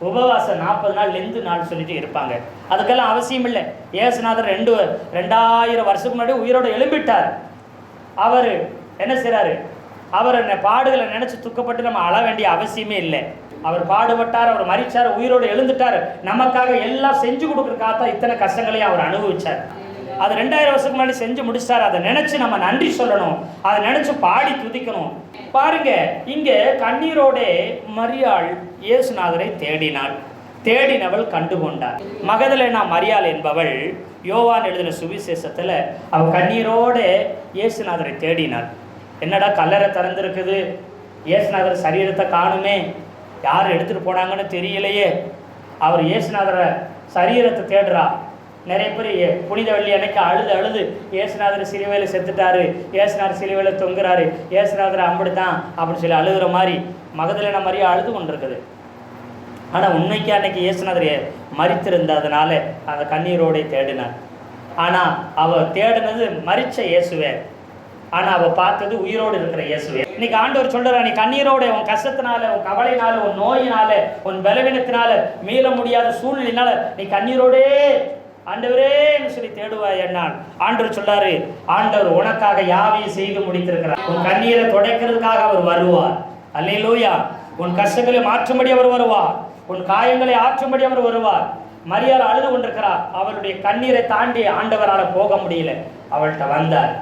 உபவாசம் 40 நாள் லெந்து நாள் சொல்லிட்டு இருப்பாங்க. அதுக்கெல்லாம் அவசியம் இல்லை. இயேசுநாதர் 2000 வருஷத்துக்கு முன்னாடி உயிரோடு எழும்பிட்டார். அவர் என்ன செய்கிறாரு? அவர் பாடுகளை நினச்சி துக்கப்பட்டு நம்ம அழ வேண்டிய அவசியமே இல்லை. அவர் பாடுபட்டார், அவர் மரிச்சார், உயிரோடு எழுந்துட்டார். நமக்காக எல்லாம் செஞ்சு கொடுக்குறதுக்காகத்தான் இத்தனை கஷ்டங்களையும் அவர் அனுபவிச்சார். அது 2000 வருஷத்துக்கு முன்னாடி செஞ்சு முடிச்சார். அதை நினச்சி நம்ம நன்றி சொல்லணும், அதை நினச்சி பாடி துதிக்கணும். பாருங்க, இங்கே கண்ணீரோட மரியாள் இயேசுநாதரை தேடினாள். தேடினவள் கண்டுகொண்டார். மகதலேனா மரியாள் என்பவள் யோவான் எழுதின சுவிசேஷத்தில் அவள் கண்ணீரோட இயேசுநாதரை தேடினாள். என்னடா கல்லறை திறந்துருக்குது, இயேசுநாதர் சரீரத்தை காணுமே, யார் எடுத்துகிட்டு போனாங்கன்னு தெரியலையே. அவர் இயேசுநாதரை சரீரத்தை தேடுறா. நிறைய பேர் புனித வெள்ளி அன்னைக்கு அழுது இயேசுநாதர் சிலுவையில் செத்துட்டாரு, இயேசுநாதர் சிலுவையில் தொங்குறாரு, இயேசுநாதர் அம்பிடுதான் அப்படின்னு சொல்லி அழுகிற மாதிரி மகதலேனா மரியா அழுது கொண்டிருக்குது. ஆனால் உண்மைக்கு அன்னைக்கு இயேசுநாதர் மரித்திருந்ததுனால அந்த கண்ணீரோடு தேடினார். ஆனால் அவள் தேடினது மரிச்ச இயேசுவே, ஆனால் அவள் பார்த்தது உயிரோடு இருக்கிற இயேசுவே. இன்னைக்கு ஆண்டவர் சொல்கிறா, நீ கண்ணீரோட உன் கஷ்டத்தினால, உன் கவலையினால, உன் நோயினால, உன் பலவீனத்தினால, மீள முடியாத சூழ்நிலையினால நீ கண்ணீரோடே ஆண்டவரேன்னு சொல்லி தேடுவாய் என்னால். ஆண்டவர் சொல்றாரு, ஆண்டவர் உனக்காக யாவையும் செய்து முடித்திருக்கிறார். உன் கண்ணீரை துடைக்கிறதுக்காக அவர் வருவார். அல்லேலூயா. உன் கஷ்டங்களை மாற்றும்படி அவர் வருவார், உன் காயங்களை ஆற்றும்படி அவர் வருவார். மரியாள் அழுது கொண்டிருக்கிறார். அவளுடைய கண்ணீரை தாண்டி ஆண்டவரால் போக முடியல, அவள்கிட்ட வந்தார்.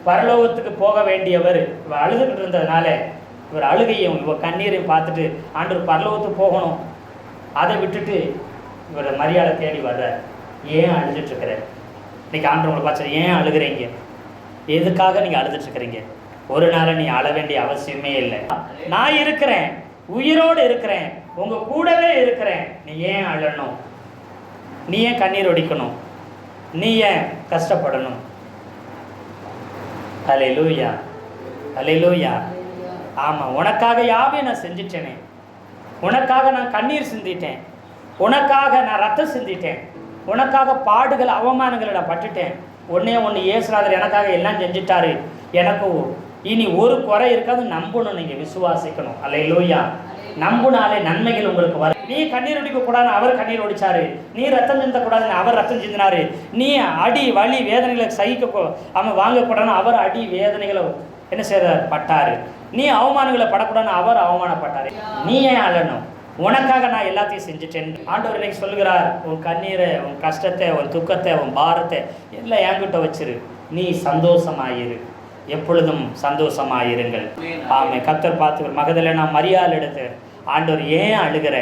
பரலோகத்துக்கு போக வேண்டியவர் இவர் அழுதுகிட்டு இருந்ததுனால இவர் அழுகையும் இவர் கண்ணீரையும் பார்த்துட்டு ஆண்டவர் பரலோகத்துக்கு போகணும், அதை விட்டுட்டு இவர் மரியாதை தேடி வர்றார். ஏன் அழுதுட்டுருக்கிற? இன்னைக்கு ஆண்டவங்களை பார்த்து ஏன் அழுகிறீங்க, எதுக்காக நீங்கள் அழுதுட்டுருக்கிறீங்க? ஒரு நாள் நீ அழ வேண்டிய அவசியமே இல்லை. நான் இருக்கிறேன், உயிரோடு இருக்கிறேன், உங்கள் கூடவே இருக்கிறேன். நீ ஏன் அழணும்? நீ ஏன் கண்ணீர் ஒடிக்கணும்? நீ ஏன் கஷ்டப்படணும்? அல்லேலூயா, அல்லேலூயா. ஆமாம், உனக்காக யாவே நான் செஞ்சிட்டேனே, உனக்காக நான் கண்ணீர் சிந்திட்டேன், உனக்காக நான் ரத்தம் சிந்திட்டேன், உனக்காக பாடுகள் அவமானங்களை நான் பட்டுட்டேன். ஒன்றே ஒன்று, இயேசுநாதர் எனக்காக எல்லாம் செஞ்சிட்டாரு, எனக்கு இனி ஒரு குறை இருக்காது. நம்பணும், நீங்கள் விசுவாசிக்கணும். அல்லேலூயா. நம்புனாலே நன்மைகள் உங்களுக்கு வரும். நீ கண்ணீர் ஒடிக்க கூடாதுன்னு அவர் கண்ணீர் ஒடிச்சாரு, நீ ரத்தம் சிந்தக்கூடாதுன்னு அவர் ரத்தம் சிந்தினாரு, நீ அடி வலி வேதனைகளை சகிக்க அவன் வாங்கக்கூடாதுன்னு அவர் அடி வேதனைகளை என்ன செய்கிறார் பட்டாரு, நீ அவமானங்களை படக்கூடாதுன்னு அவர் அவமானப்பட்டாரு. நீ ஏன் அழணும்? உனக்காக நான் எல்லாத்தையும் செஞ்சுட்டேன். ஆண்டவர் இன்னைக்கு சொல்லுகிறார், உன் கண்ணீரை, உன் கஷ்டத்தை, உன் துக்கத்தை, உன் பாரத்தை எல்லாம் என்கிட்ட வச்சிரு, நீ சந்தோஷமாயிரு, எப்பொழுதும் சந்தோஷமாயிருங்கள். ஆமை. கர்த்தர் பார்த்து மகதலேனா மரியாள் எடுத்து, ஆண்டவர் ஏன் அழுகிற,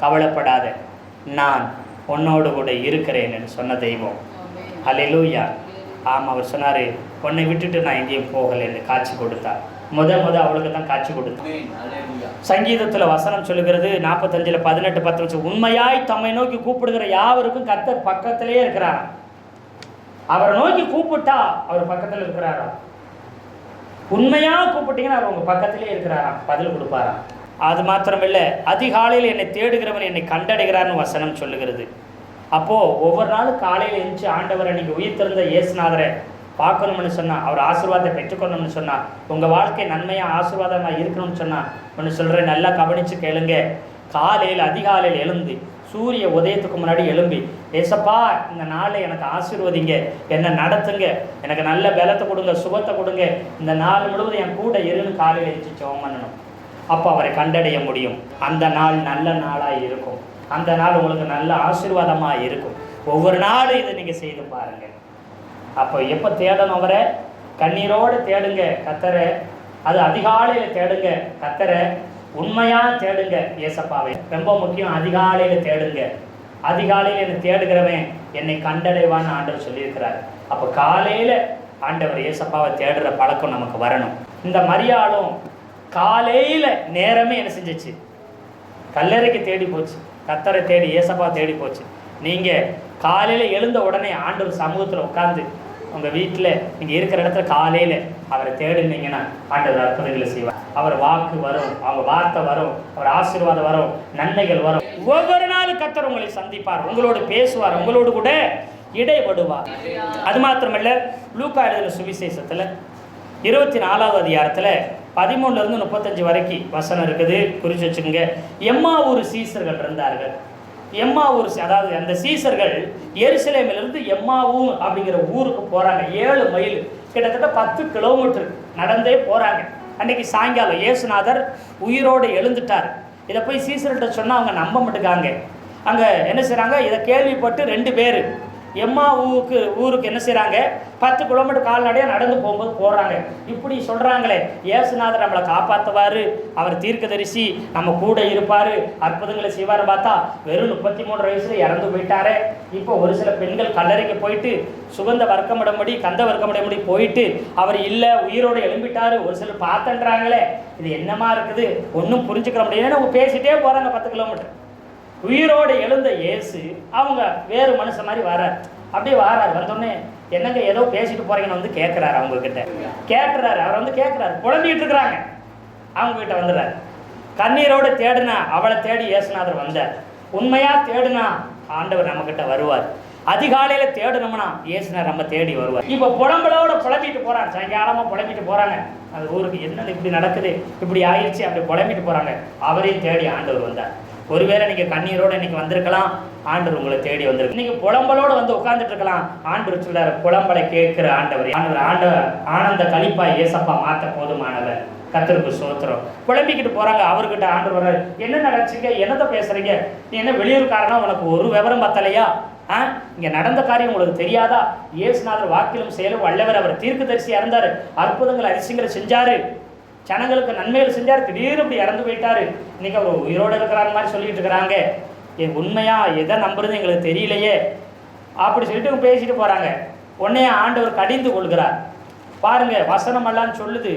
கவலைப்படாத, நான் உன்னோடு கூட இருக்கிறேன் என்று சொன்ன தெய்வம். அல்லேலூயா. ஆமாம், அவர் சொன்னார், உன்னை விட்டுட்டு நான் எங்கேயும் போகலைன்னு காட்சி கொடுத்தார். முத அவளுக்கு தான் காட்சி கொடுத்தார். சங்கீதத்தில் வசனம் சொல்லுகிறது 45:18 உண்மையாய் தம்மை நோக்கி கூப்பிடுகிற யாவருக்கும் கர்த்தர் பக்கத்திலே இருக்கிறாராம். அவரை நோக்கி கூப்பிட்டா அவர் பக்கத்தில் இருக்கிறாராம். உண்மையாக கூப்பிட்டீங்கன்னா அவர் உங்கள் பக்கத்திலே இருக்கிறாராம், பதில் கொடுப்பாராம். அது மாத்திரமில்லை, அதிகாலையில் என்னை தேடுகிறவன் என்னை கண்டடைகிறார்னு வசனம் சொல்லுகிறது. அப்போது ஒவ்வொரு நாளும் காலையில் எழுந்துச்சு ஆண்டவரை நீங்கள் உயிர்த்திருந்த இயேசுநாதரை பார்க்கணும்னு சொன்னால், அவர் ஆசீர்வாதத்தை பெற்றுக்கொள்ளணும்னு சொன்னால், உங்கள் வாழ்க்கை நன்மையாக ஆசீர்வாதமாக இருக்கணும்னு சொன்னால் ஒன்று சொல்கிறேன், நல்லா கவனித்து கேளுங்க. காலையில் அதிகாலையில் எழுந்து சூரிய உதயத்துக்கு முன்னாடி எழும்பி, ஏசப்பா இந்த நாளில் எனக்கு ஆசீர்வதிங்க, என்னை நடத்துங்க, எனக்கு நல்ல பலத்தை கொடுங்க, சுகத்தை கொடுங்க, இந்த நாள் முழுவதும் என் கூட இருன்னு காலையில் எழுந்து ஜெபம் பண்ணணும். அப்போ அவரை கண்டடைய முடியும். அந்த நாள் நல்ல நாளாக இருக்கும், அந்த நாள் உங்களுக்கு நல்ல ஆசீர்வாதமாக இருக்கும். ஒவ்வொரு நாளும் இதை நீங்கள் செய்து பாருங்கள். அப்போ எப்போ தேடணும்? அவரை கண்ணீரோடு தேடுங்க கர்த்தரை, அது அதிகாலையில் தேடுங்க கர்த்தரை, உண்மையாக தேடுங்க ஏசப்பாவை. ரொம்ப முக்கியம், அதிகாலையில் தேடுங்க. அதிகாலையில் என்னை தேடுகிறவன் என்னை கண்டடைவான்னு ஆண்டவர் சொல்லியிருக்கிறார். அப்போ காலையில் ஆண்டவர் ஏசப்பாவை தேடுற பழக்கம் நமக்கு வரணும். இந்த மரியாளும் காலையில் நேரமே என்ன செஞ்சிச்சு, கல்லறைக்கு தேடி போச்சு, கர்த்தரை தேடி ஏசப்பா தேடி போச்சு. நீங்கள் காலையில் எழுந்த உடனே ஆண்டவர் சமூகத்தில் உட்காந்து உங்கள் வீட்டில் நீங்கள் இருக்கிற இடத்துல காலையில் அவரை தேடுனீங்கன்னா ஆண்டவர் அற்புதங்களை செய்வார். அவர் வாக்கு வரும், அவங்க வார்த்தை வரும், அவர் ஆசீர்வாதம் வரும், நன்மைகள் வரும். ஒவ்வொரு நாளும் கர்த்தர் உங்களை சந்திப்பார், உங்களோடு பேசுவார், உங்களோடு கூட இடைப்படுவார். அது மாத்திரமல்ல, லூக்கா எழுதின சுவிசேஷத்தில் 24வது அதிகாரத்தில் 13-35 வரைக்கும் வசனம் இருக்குது, குறித்து வச்சுக்கோங்க. எம்மாவூர் சீசர்கள் இருந்தார்கள். எம்மாவூர், அதாவது அந்த சீசர்கள் எருசலேமிலிருந்து எம்மாவூ அப்படிங்கிற ஊருக்கு போகிறாங்க. 7 மைல், கிட்டத்தட்ட 10 கிலோமீட்டர் நடந்தே போகிறாங்க. அன்றைக்கி சாயங்காலம் இயேசுநாதர் உயிரோடு எழுந்துட்டார். இதை போய் சீசர்கிட்ட சொன்னால் அவங்க நம்ப மாட்டுக்காங்க. அங்கே என்ன செய்கிறாங்க, இதை கேள்விப்பட்டு 2 பேர் ஊருக்கு என்ன செய்கிறாங்க, 10 கிலோமீட்டர் கால்நடையாக நடந்து போகும்போது போகிறாங்க. இப்படி சொல்கிறாங்களே, இயேசுநாதர் நம்மளை காப்பாற்றுவார், அவர் தீர்க்கதரிசி, நம்ம கூட இருப்பார், அற்புதங்களை செய்வார். பார்த்தா வெறும் 33 வயசில் இறந்து போயிட்டாரே. இப்போ ஒரு சில பெண்கள் கல்லறைக்கு போயிட்டு சுகந்த வர்க்கமிடம்படி கந்த வர்க்கமிடம்படி போயிட்டு அவர் இல்லை உயிரோடு எழும்பிட்டாரு, ஒரு சிலர் பார்த்தன்றாங்களே. இது என்னமா இருக்குது, ஒன்றும் புரிஞ்சுக்கிற முடியாது. அவங்க பேசிகிட்டே போகிறாங்க 10 கிலோமீட்டர். உயிரோடு எழுந்த இயேசு அவங்க வேறு மனுஷன் மாதிரி வரார். அப்படியே வரார், வந்தோடனே என்னங்க ஏதோ பேசிட்டு போறீங்கன்னு வந்து கேட்குறாரு. அவங்கக்கிட்ட கேட்குறாரு, அவர் வந்து கேட்குறாரு, புலம்பிட்டு இருக்கிறாங்க. அவங்கக்கிட்ட வந்துடுறாரு. கண்ணீரோடு தேடுனா அவளை தேடி இயேசுநாதர் வந்தார். உண்மையாக தேடுனா ஆண்டவர் நம்மக்கிட்ட வருவார். அதிகாலையில் தேடணும்னா இயேசுநாதர் நம்ம தேடி வருவார். இப்போ புலம்பலோட புலம்பிட்டு போகிறாங்க, சாயங்காலமாக புலம்பிட்டு போகிறாங்க. அந்த ஊருக்கு என்னது இப்படி நடக்குது, இப்படி ஆயிடுச்சு, அப்படி புலம்பிட்டு போகிறாங்க. அவரையும் தேடி ஆண்டவர் வந்தார். ஒருவேளை நீங்கள் கண்ணீரோடு இன்றைக்கி வந்திருக்கலாம், ஆண்டவர் உங்களை தேடி வந்திருக்கு. நீங்கள் புலம்பலோடு வந்து உட்காந்துட்டு இருக்கலாம். ஆண்டவர் சொல்றாரு, புலம்பலை கேட்கிற ஆண்டவர், ஆனந்த கழிப்பாய் ஏசப்பா மாற்ற போதுமானவர். கர்த்தருக்கு ஸ்தோத்திரம். புலம்பிக்கிட்டு போகிறாங்க. அவர்கிட்ட ஆண்டவர் வர்றாரு, என்ன நடந்துச்சுங்க, என்னத்தை பேசுகிறீங்க, நீ என்ன வெளியூர்காரனா, உனக்கு ஒரு விவரம் பத்தலையா, இங்கே நடந்த காரியம் உங்களுக்கு தெரியாதா? இயேசுநாதர் வாக்கிலும் செயலும் வல்லவர். அவர் தீர்க்கதரிசியா இருந்தார், அற்புதங்கள் அதிசயங்களை செஞ்சாரு, ஜனங்களுக்கு நன்மைகள் செஞ்சார். திடீர்னு இப்படி இறந்து போயிட்டாரு. இன்னைக்கு அவர் உயிரோடு இருக்கிறார் மாதிரி சொல்லிட்டு இருக்கிறாங்க. உண்மையா எதை நம்புறது எங்களுக்கு தெரியலையே அப்படி சொல்லிட்டு பேசிட்டு போறாங்க. உடனே ஆண்டவர் கடிந்து கொள்கிறார். பாருங்க, வசனம் எல்லாம் சொல்லுது,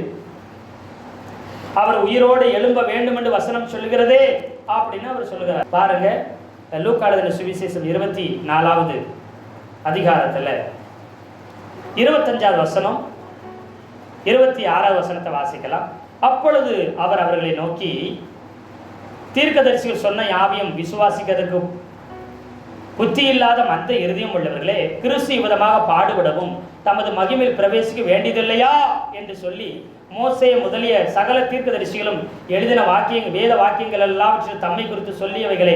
அவர் உயிரோடு எழும்ப வேண்டும் என்று வசனம் சொல்லுகிறதே அப்படின்னு அவர் சொல்லுகிறார். பாருங்க, லூக்கா எழுதின சுவிசேஷம் 24வது அதிகாரத்தில் 25வது வசனம் 26வது வசனத்தை வாசிக்கலாம். அப்பொழுது அவர் அவர்களை நோக்கி, தீர்க்கதரிசிகள் சொன்ன யாவையும் விசுவாசிக்கிறதுக்கு புத்தி இல்லாத மந்த இருதயம் உள்ளவர்களே, கிறிஸ்து விதமாக பாடுபடவும் தமது மகிமையில் பிரவேசிக்க வேண்டியதில்லையா என்று சொல்லி மோசே முதலிய சகல தீர்க்கதரிசிகளும் எழுதின வாக்கியங்கள், வேத வாக்கியங்கள் எல்லாம் தம்மை குறித்து சொல்லியவைகளை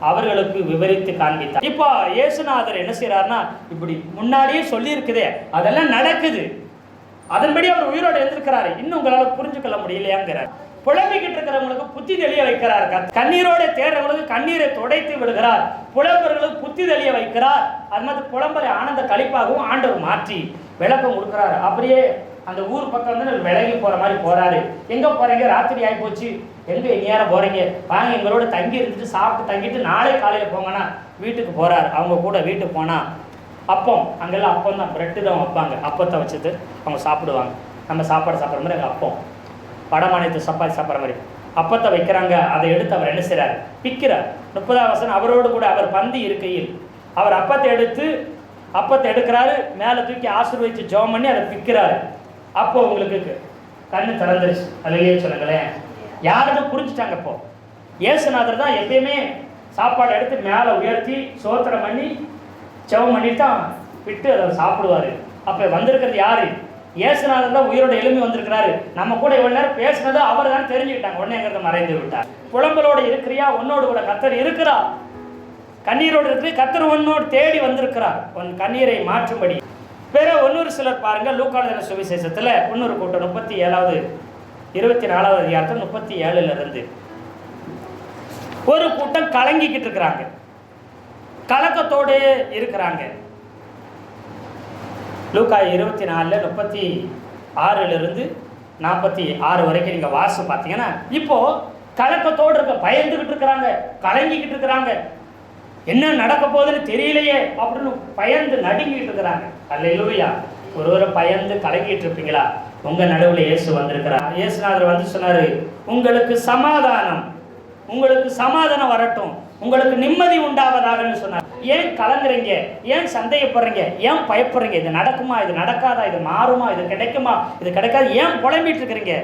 அவர்களுக்கு விவரித்து காண்பித்தார். இப்போ இயேசுநாதர் என்ன செய்யறாருன்னா, இப்படி முன்னாடியே சொல்லி இருக்குதே அதெல்லாம் நடக்குது, அதன்படி அவர் உயிரோடு எழுந்திருக்கிறாரு, இன்னும் உங்களால் புரிஞ்சுக்கொள்ள முடியலையாங்கிறார். புலம்பிக்கிட்டு இருக்கிறவங்களுக்கு புத்தி தெளிய வைக்கிறார். கண்ணீரோட தேடுறவங்களுக்கு கண்ணீரை துடைத்து விடுகிறார். புலம்பர்களுக்கு புத்தி தெளிய வைக்கிறார். அது மாதிரி புலம்பரை ஆனந்த கழிப்பாகவும் ஆண்டவர் மாற்றி விளக்கம் கொடுக்குறாரு. அப்படியே அந்த ஊர் பக்கம் வந்து விலகி போற மாதிரி போறாரு. எங்க போறீங்க? ராத்திரி ஆகி போச்சு, எங்க நேரம் போறீங்க? வாங்க எங்களோட தங்கி இருந்துட்டு சாப்பிட்டு தங்கிட்டு நாளை காலையில போங்கன்னா வீட்டுக்கு போறாரு. அவங்க கூட வீட்டுக்கு போனா அப்பம், அங்கெல்லாம் அப்பம் தான், பிரெட்டு தான் வைப்பாங்க. அப்பத்தை வச்சுட்டு அவங்க சாப்பிடுவாங்க. நம்ம சாப்பாடு சாப்பிட்ற மாதிரி அங்கே அப்பம், வடமாநிலத்து சப்பாத்தி சாப்பிட்ற மாதிரி அப்பத்தை வைக்கிறாங்க. அதை எடுத்து அவர் என்ன செய்கிறார்? பிக்கிறார். 30வது வசனம், அவரோடு கூட அவர் பந்தி இருக்கையில் அவர் அப்பத்தை எடுக்கிறாரு, மேலே தூக்கி ஆசீர்வதித்து ஜெபம் பண்ணி அதை பிக்கிறாரு. அப்போ உங்களுக்கு கண்ணு திறந்துருச்சு. அதுலேயே சொல்லுங்களேன், யாருன்னு புரிஞ்சுட்டாங்க. இப்போ இயேசுநாதர் தான் எப்பயுமே சாப்பாடு எடுத்து மேலே உயர்த்தி சோத்திரம் பண்ணி ஜெபம் பண்ணிட்டு தான் விட்டு அதை சாப்பிடுவார். அப்போ வந்திருக்கிறது யாரு? இயேசுநாதர் தான் உயிரோட எழும்பி வந்திருக்கிறாரு. நம்ம கூட இவ்வளவு நேரம் பேசினது அவர் தான் தெரிஞ்சுக்கிட்டாங்க. உடனே எங்கிறத மறைந்து விட்டார். புலம்பலோடு இருக்கிறியா? உன்னோடு கூட கர்த்தர் இருக்கிறார். கண்ணீரோடு இருக்கிற கர்த்தர் உன்னோடு தேடி வந்திருக்கிறார், உன் கண்ணீரை மாற்றும்படி. வேற இன்னொரு சிலர் பாருங்க, லூக்கா எழுதின சுவிசேஷத்துல இன்னொரு கூட்டம் 37வது 24வது அதிகாரத்தில் 37ல இருந்து ஒரு கூட்டம் கலங்கிக்கிட்டு இருக்கிறாங்க, கலக்கத்தோடு இருக்கிறாங்க. லூக்கா 24 36 46 வரைக்கும் நீங்கள் வாசம் பார்த்தீங்கன்னா, இப்போ கலக்கத்தோடு இருக்க, பயந்துகிட்டு இருக்கிறாங்க, கலங்கிக்கிட்டு இருக்கிறாங்க, என்ன நடக்க போகுதுன்னு தெரியலையே அப்படின்னு பயந்து நடுங்கிட்டு இருக்கிறாங்க. அல்லேலூயா. ஒருவரை பயந்து கலங்கிட்டு இருப்பீங்களா? உங்க நடுவில் இயேசு வந்திருக்கிறார். இயேசுநாதர் வந்து சொன்னாரு, உங்களுக்கு சமாதானம், உங்களுக்கு சமாதானம் வரட்டும், உங்களுக்கு நிம்மதி உண்டாவதாகன்னு சொன்னார். ஏன் கலங்குறீங்க? ஏன் சந்தேகப்படுறீங்க? ஏன் பயப்படுறீங்க? இது நடக்குமா? இது நடக்காதா? இது மாறுமா? இது கிடைக்குமா? இது கிடைக்காது? ஏன் புலம்பிட்டு இருக்கிறீங்க?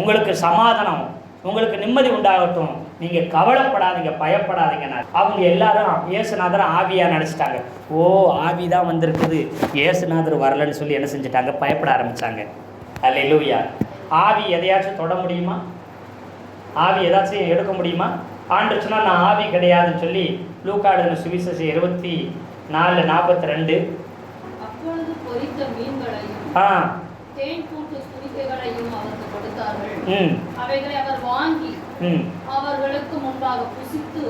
உங்களுக்கு சமாதானம், உங்களுக்கு நிம்மதி உண்டாகட்டும், நீங்க கவலைப்படாதீங்க, பயப்படாதீங்க. அவங்க எல்லாரும் இயேசுநாதர் ஆவியா நினைச்சிட்டாங்க. ஓ, ஆவி தான் வந்திருக்குது, இயேசுநாதர் வரலன்னு சொல்லி என்ன செஞ்சுட்டாங்க? பயப்பட ஆரம்பிச்சாங்க. அல்லேலூயா. ஆவி எதையாச்சும் தொட முடியுமா? ஆவி ஏதாச்சும் எடுக்க முடியுமா? ஆண்டு சொன்னால் நான் ஆவி கிடையாதுன்னு சொல்லி லூக்கா எழுதின சுவிசேஷம் 24:42 அப்பொழுது பொரித்த மீன்களையும் தேன் கூட்டு துணிக்கைகளையும் அவருக்கு கொடுத்தார்கள். அவைகளை அவர் வாங்கி அவர்களுக்கு முன்பாக புசித்து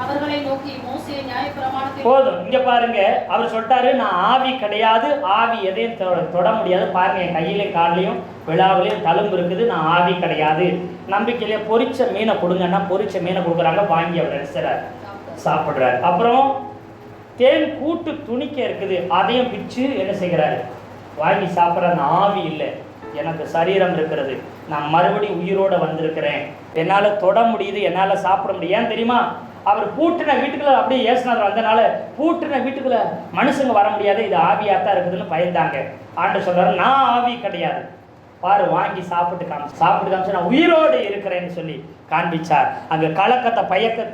அவர்களை நோக்கி மோசே நியாயப்பிரமாணத்தை. போதும், இங்க பாருங்க, அவர் சொல்லிட்டாரு, நான் ஆவி கிடையாது, ஆவி எதையும் தொட முடியாது. பாருங்க, என் கையிலையும் காலையும் விழாவிலையும் தழும்பு இருக்குது, நான் ஆவி கிடையாது. நம்பிக்கையிலே பொரிச்ச மீனை கொடுங்கன்னா பொரிச்ச மீனை கொடுக்குறாங்க, வாங்கி அவர் சாப்பிட்றாரு. அப்புறம் தேன் கூட்டு துணிக்க இருக்குது, அதையும் பிச்சு என்ன செய்கிறாரு? வாங்கி சாப்பிட்ற. அந்த ஆவி இல்லை, எனக்கு சரீரம் இருக்கிறது, நான் மறுபடியும் உயிரோடு வந்திருக்கிறேன், என்னால் தொட முடியுது, என்னால் சாப்பிட முடியும். ஏன் தெரியுமா? அவர் பூட்டின வீட்டுக்குள்ள அப்படியே இயேசுநாதர் வந்தனால பூட்டின வீட்டுக்குள்ள மனுஷங்க வர முடியாது, இது ஆவியாத்தான் இருக்குதுன்னு பயந்தாங்க. ஆண்டு சொல்றாரு, நான் ஆவி கிடையாது, பாரு வாங்கி சாப்பிட்டு காமிச்சு நான் உயிரோடு இருக்கிறேன்னு சொல்லி காண்பிச்சார். அங்கே கலக்கத்தை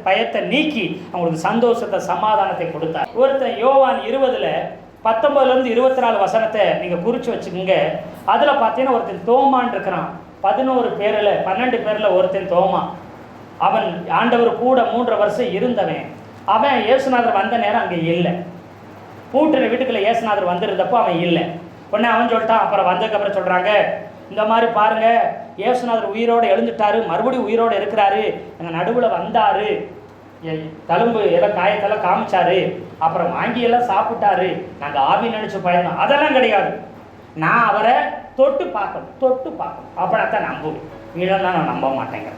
பயத்தை நீக்கி அவங்களுக்கு சந்தோஷத்தை சமாதானத்தை கொடுத்தார். ஒருத்தன் யோவான் 20:19 24 வசனத்தை நீங்கள் குறித்து வச்சுக்கோங்க. அதில் பார்த்தீங்கன்னா ஒருத்தன் தோமான் இருக்கிறான். 12 பேரில் ஒருத்தன் தோமா. அவன் ஆண்டவர் கூட 3 வருஷம் இருந்தவன். அவன் இயேசுநாதர் வந்த நேரம் அங்கே இல்லை. பூட்டின வீட்டுக்குள்ள இயேசுநாதர் வந்திருந்தப்போ அவன் இல்லை. உடனே அவன் சொல்லிட்டான். அப்புறம் வந்ததுக்கப்புறம் சொல்கிறாங்க, இந்த மாதிரி பாருங்கள், இயேசுநாதர் உயிரோடு எழுந்துட்டாரு, மறுபடியும் உயிரோடு இருக்கிறாரு, எங்கள் நடுவில் வந்தார் தழும்பு எல்லாம் காயத்தெல்லாம் காமிச்சாரு, அப்புறம் வாங்கி எல்லாம் சாப்பிட்டாரு, நாங்கள் ஆவி நினைச்சு பயந்தோம். அதெல்லாம் கிடையாது. நான் அவரை தொட்டு பார்க்கணும் அப்படின்னா நம்புவேன். வீடெல்லாம் நான் நம்ப மாட்டேங்க.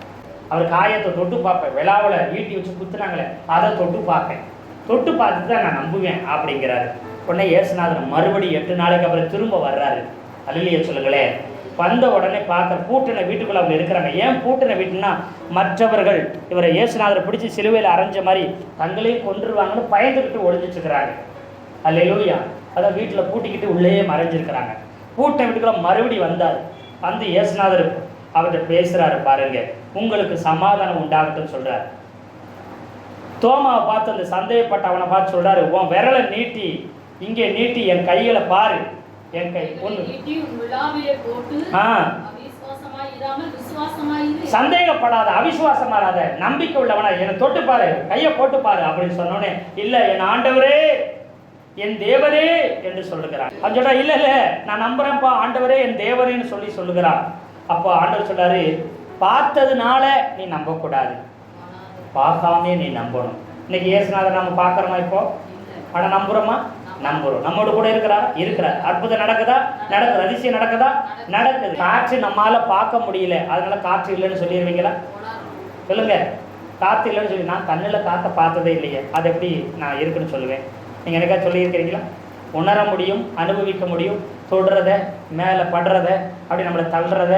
அவர் காயத்தை தொட்டு பார்ப்பேன். விழாவில் ஈட்டி வச்சு குத்துனாங்களே அதை தொட்டு பார்ப்பேன். தொட்டு பார்த்துட்டு தான் நான் நம்புவேன் அப்படிங்கிறாரு. உடனே இயேசுநாதர் மறுபடியும் 8 நாளைக்கு அப்புறம் திரும்ப வர்றாரு. அல்லேலூயா சொல்லுங்களேன். வந்த உடனே பார்க்குற பூட்டின வீட்டுக்குள்ளே அவங்க இருக்கிறாங்க. ஏன் பூட்டின வீட்டுன்னா, மற்றவர்கள் இவரை இயேசுநாதரை பிடிச்சி சிலுவையில் அரைஞ்ச மாதிரி தங்களையும் கொன்றுருவாங்கன்னு பயந்துக்கிட்டு ஒழிஞ்சிட்ருக்கிறாங்க. அல்லேலூயா. அதான் வீட்டில் பூட்டிக்கிட்டு உள்ளேயே மறைஞ்சிருக்கிறாங்க. பூட்டின வீட்டுக்குள்ள மறுபடியும் வந்தார். வந்து இயேசுநாதர் அவர்கிட்ட பேசுகிறாரு. பாருங்க, உங்களுக்கு சமாதானம் உண்டாகட்டும்னு சொல்கிறார். தோமாவை பார்த்து அந்த சந்தேகப்பட்ட அவனை பார்த்து சொல்கிறாரு, உன் விரலை நீட்டி இங்கே நீட்டி என் கையில் பாரு, என் கை ஒன்று. சந்தேகப்படாத, அவிசுவாசமாராத, நம்பிக்கை உள்ளவனா என்னை தொட்டு பாரு, கையை போட்டு பாரு அப்படின்னு சொன்னோடனே, இல்லை என் ஆண்டவரே என் தேவரே என்று சொல்லுகிறான். அவன் சொல்றா, இல்லை இல்லை நான் நம்புறேன்ப்பா ஆண்டவரே என் தேவரேன்னு சொல்லுகிறான். அப்போ ஆண்டவர் சொல்றாரு, பார்த்ததுனால நீ நம்பக்கூடாது, பார்க்காமே நீ நம்பணும். இன்னைக்கு இயேசுநாதர் நம்ம பார்க்குறோமா? இப்போ ஆனால் நம்புகிறோமா? நம்புகிறோம். நம்மோடு கூட இருக்கிறார். அற்புதம் நடக்குதா? நடக்குது. அதிசயம் நடக்குதா? நடக்குது. காற்று நம்மளால பார்க்க முடியல, அதனால காற்று இல்லைன்னு சொல்லிடுவீங்களா? சொல்லுங்க. காற்று இல்லைன்னு சொல்லி, நான் கண்ணில் காற்றை பார்த்ததே இல்லையே, அது எப்படி நான் இருக்குன்னு சொல்லுவேன்? நீங்கள் எனக்காக சொல்லியிருக்கிறீங்களா? உணர முடியும், அனுபவிக்க முடியும், தொடுறத, மேலே படுறத, அப்படி நம்மளை தள்ளுறத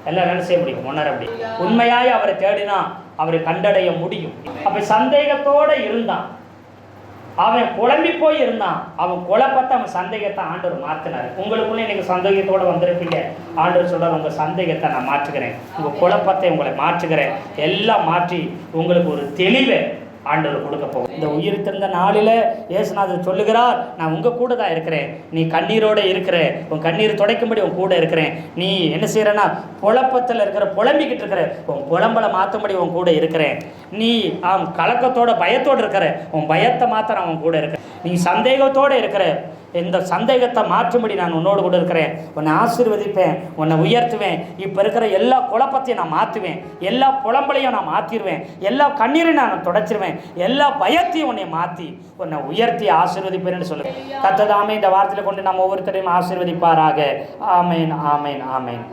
எல்லாம் என்ன செய்ய முடியும்? உணர முடியும். உண்மையாய் அவரை தேடினா அவரை கண்டடைய முடியும். அப்போ சந்தேகத்தோடு இருந்தான், அவன் குழம்பி போய் இருந்தான். அவன் குழப்பத்தை, அவன் சந்தேகத்தை ஆண்டவர் மாற்றினார். உங்களுக்குள்ளே நீங்கள் சந்தேகத்தோடு வந்திருப்பீங்க. ஆண்டவர் சொல்கிறார், உங்கள் சந்தேகத்தை நான் மாற்றுகிறேன், உங்கள் குழப்பத்தை உங்களை மாற்றுகிறேன், எல்லாம் மாற்றி உங்களுக்கு ஒரு தெளிவை ஆண்டவர் கொடுக்க போகும். இந்த உயிர் திறந்த நாளில் இயேசுநாதர் சொல்லுகிறார், நான் உங்கள் கூட தான் இருக்கிறேன். நீ கண்ணீரோடு இருக்கிற, உன் கண்ணீர் துடைக்கும்படி உன் கூட இருக்கிறேன். நீ என்ன செய்கிறன்னா, புழப்பத்தில் இருக்கிற, புலம்பிக்கிட்டு இருக்கிற, உன் புலம்பலை மாற்றும்படி உன் கூட இருக்கிறேன். நீ கலக்கத்தோட பயத்தோடு இருக்கிற, உன் பயத்தை மாற்ற நான் உன் கூட இருக்கிறேன். நீ சந்தேகத்தோடு இருக்கிற, இந்த சந்தேகத்தை மாற்றும்படி நான் உன்னோடு கூட இருக்கிறேன். உன்னை ஆசீர்வதிப்பேன், உன்னை உயர்த்துவேன். இப்போ இருக்கிற எல்லா குழப்பத்தையும் நான் மாற்றுவேன், எல்லா புலம்பலையும் நான் மாற்றிடுவேன், எல்லா கண்ணீரையும் நான் தொடச்சிருவேன், எல்லா பயத்தையும் உன்னை மாற்றி உன்னை உயர்த்தி ஆசீர்வதிப்பேன்னு சொல்லுவேன். கர்த்தர் தாமே இந்த வார்த்தையில் கொண்டு நம்ம ஒவ்வொருத்தரையும் ஆசீர்வதிப்பாராக. ஆமேன், ஆமேன், ஆமேன்.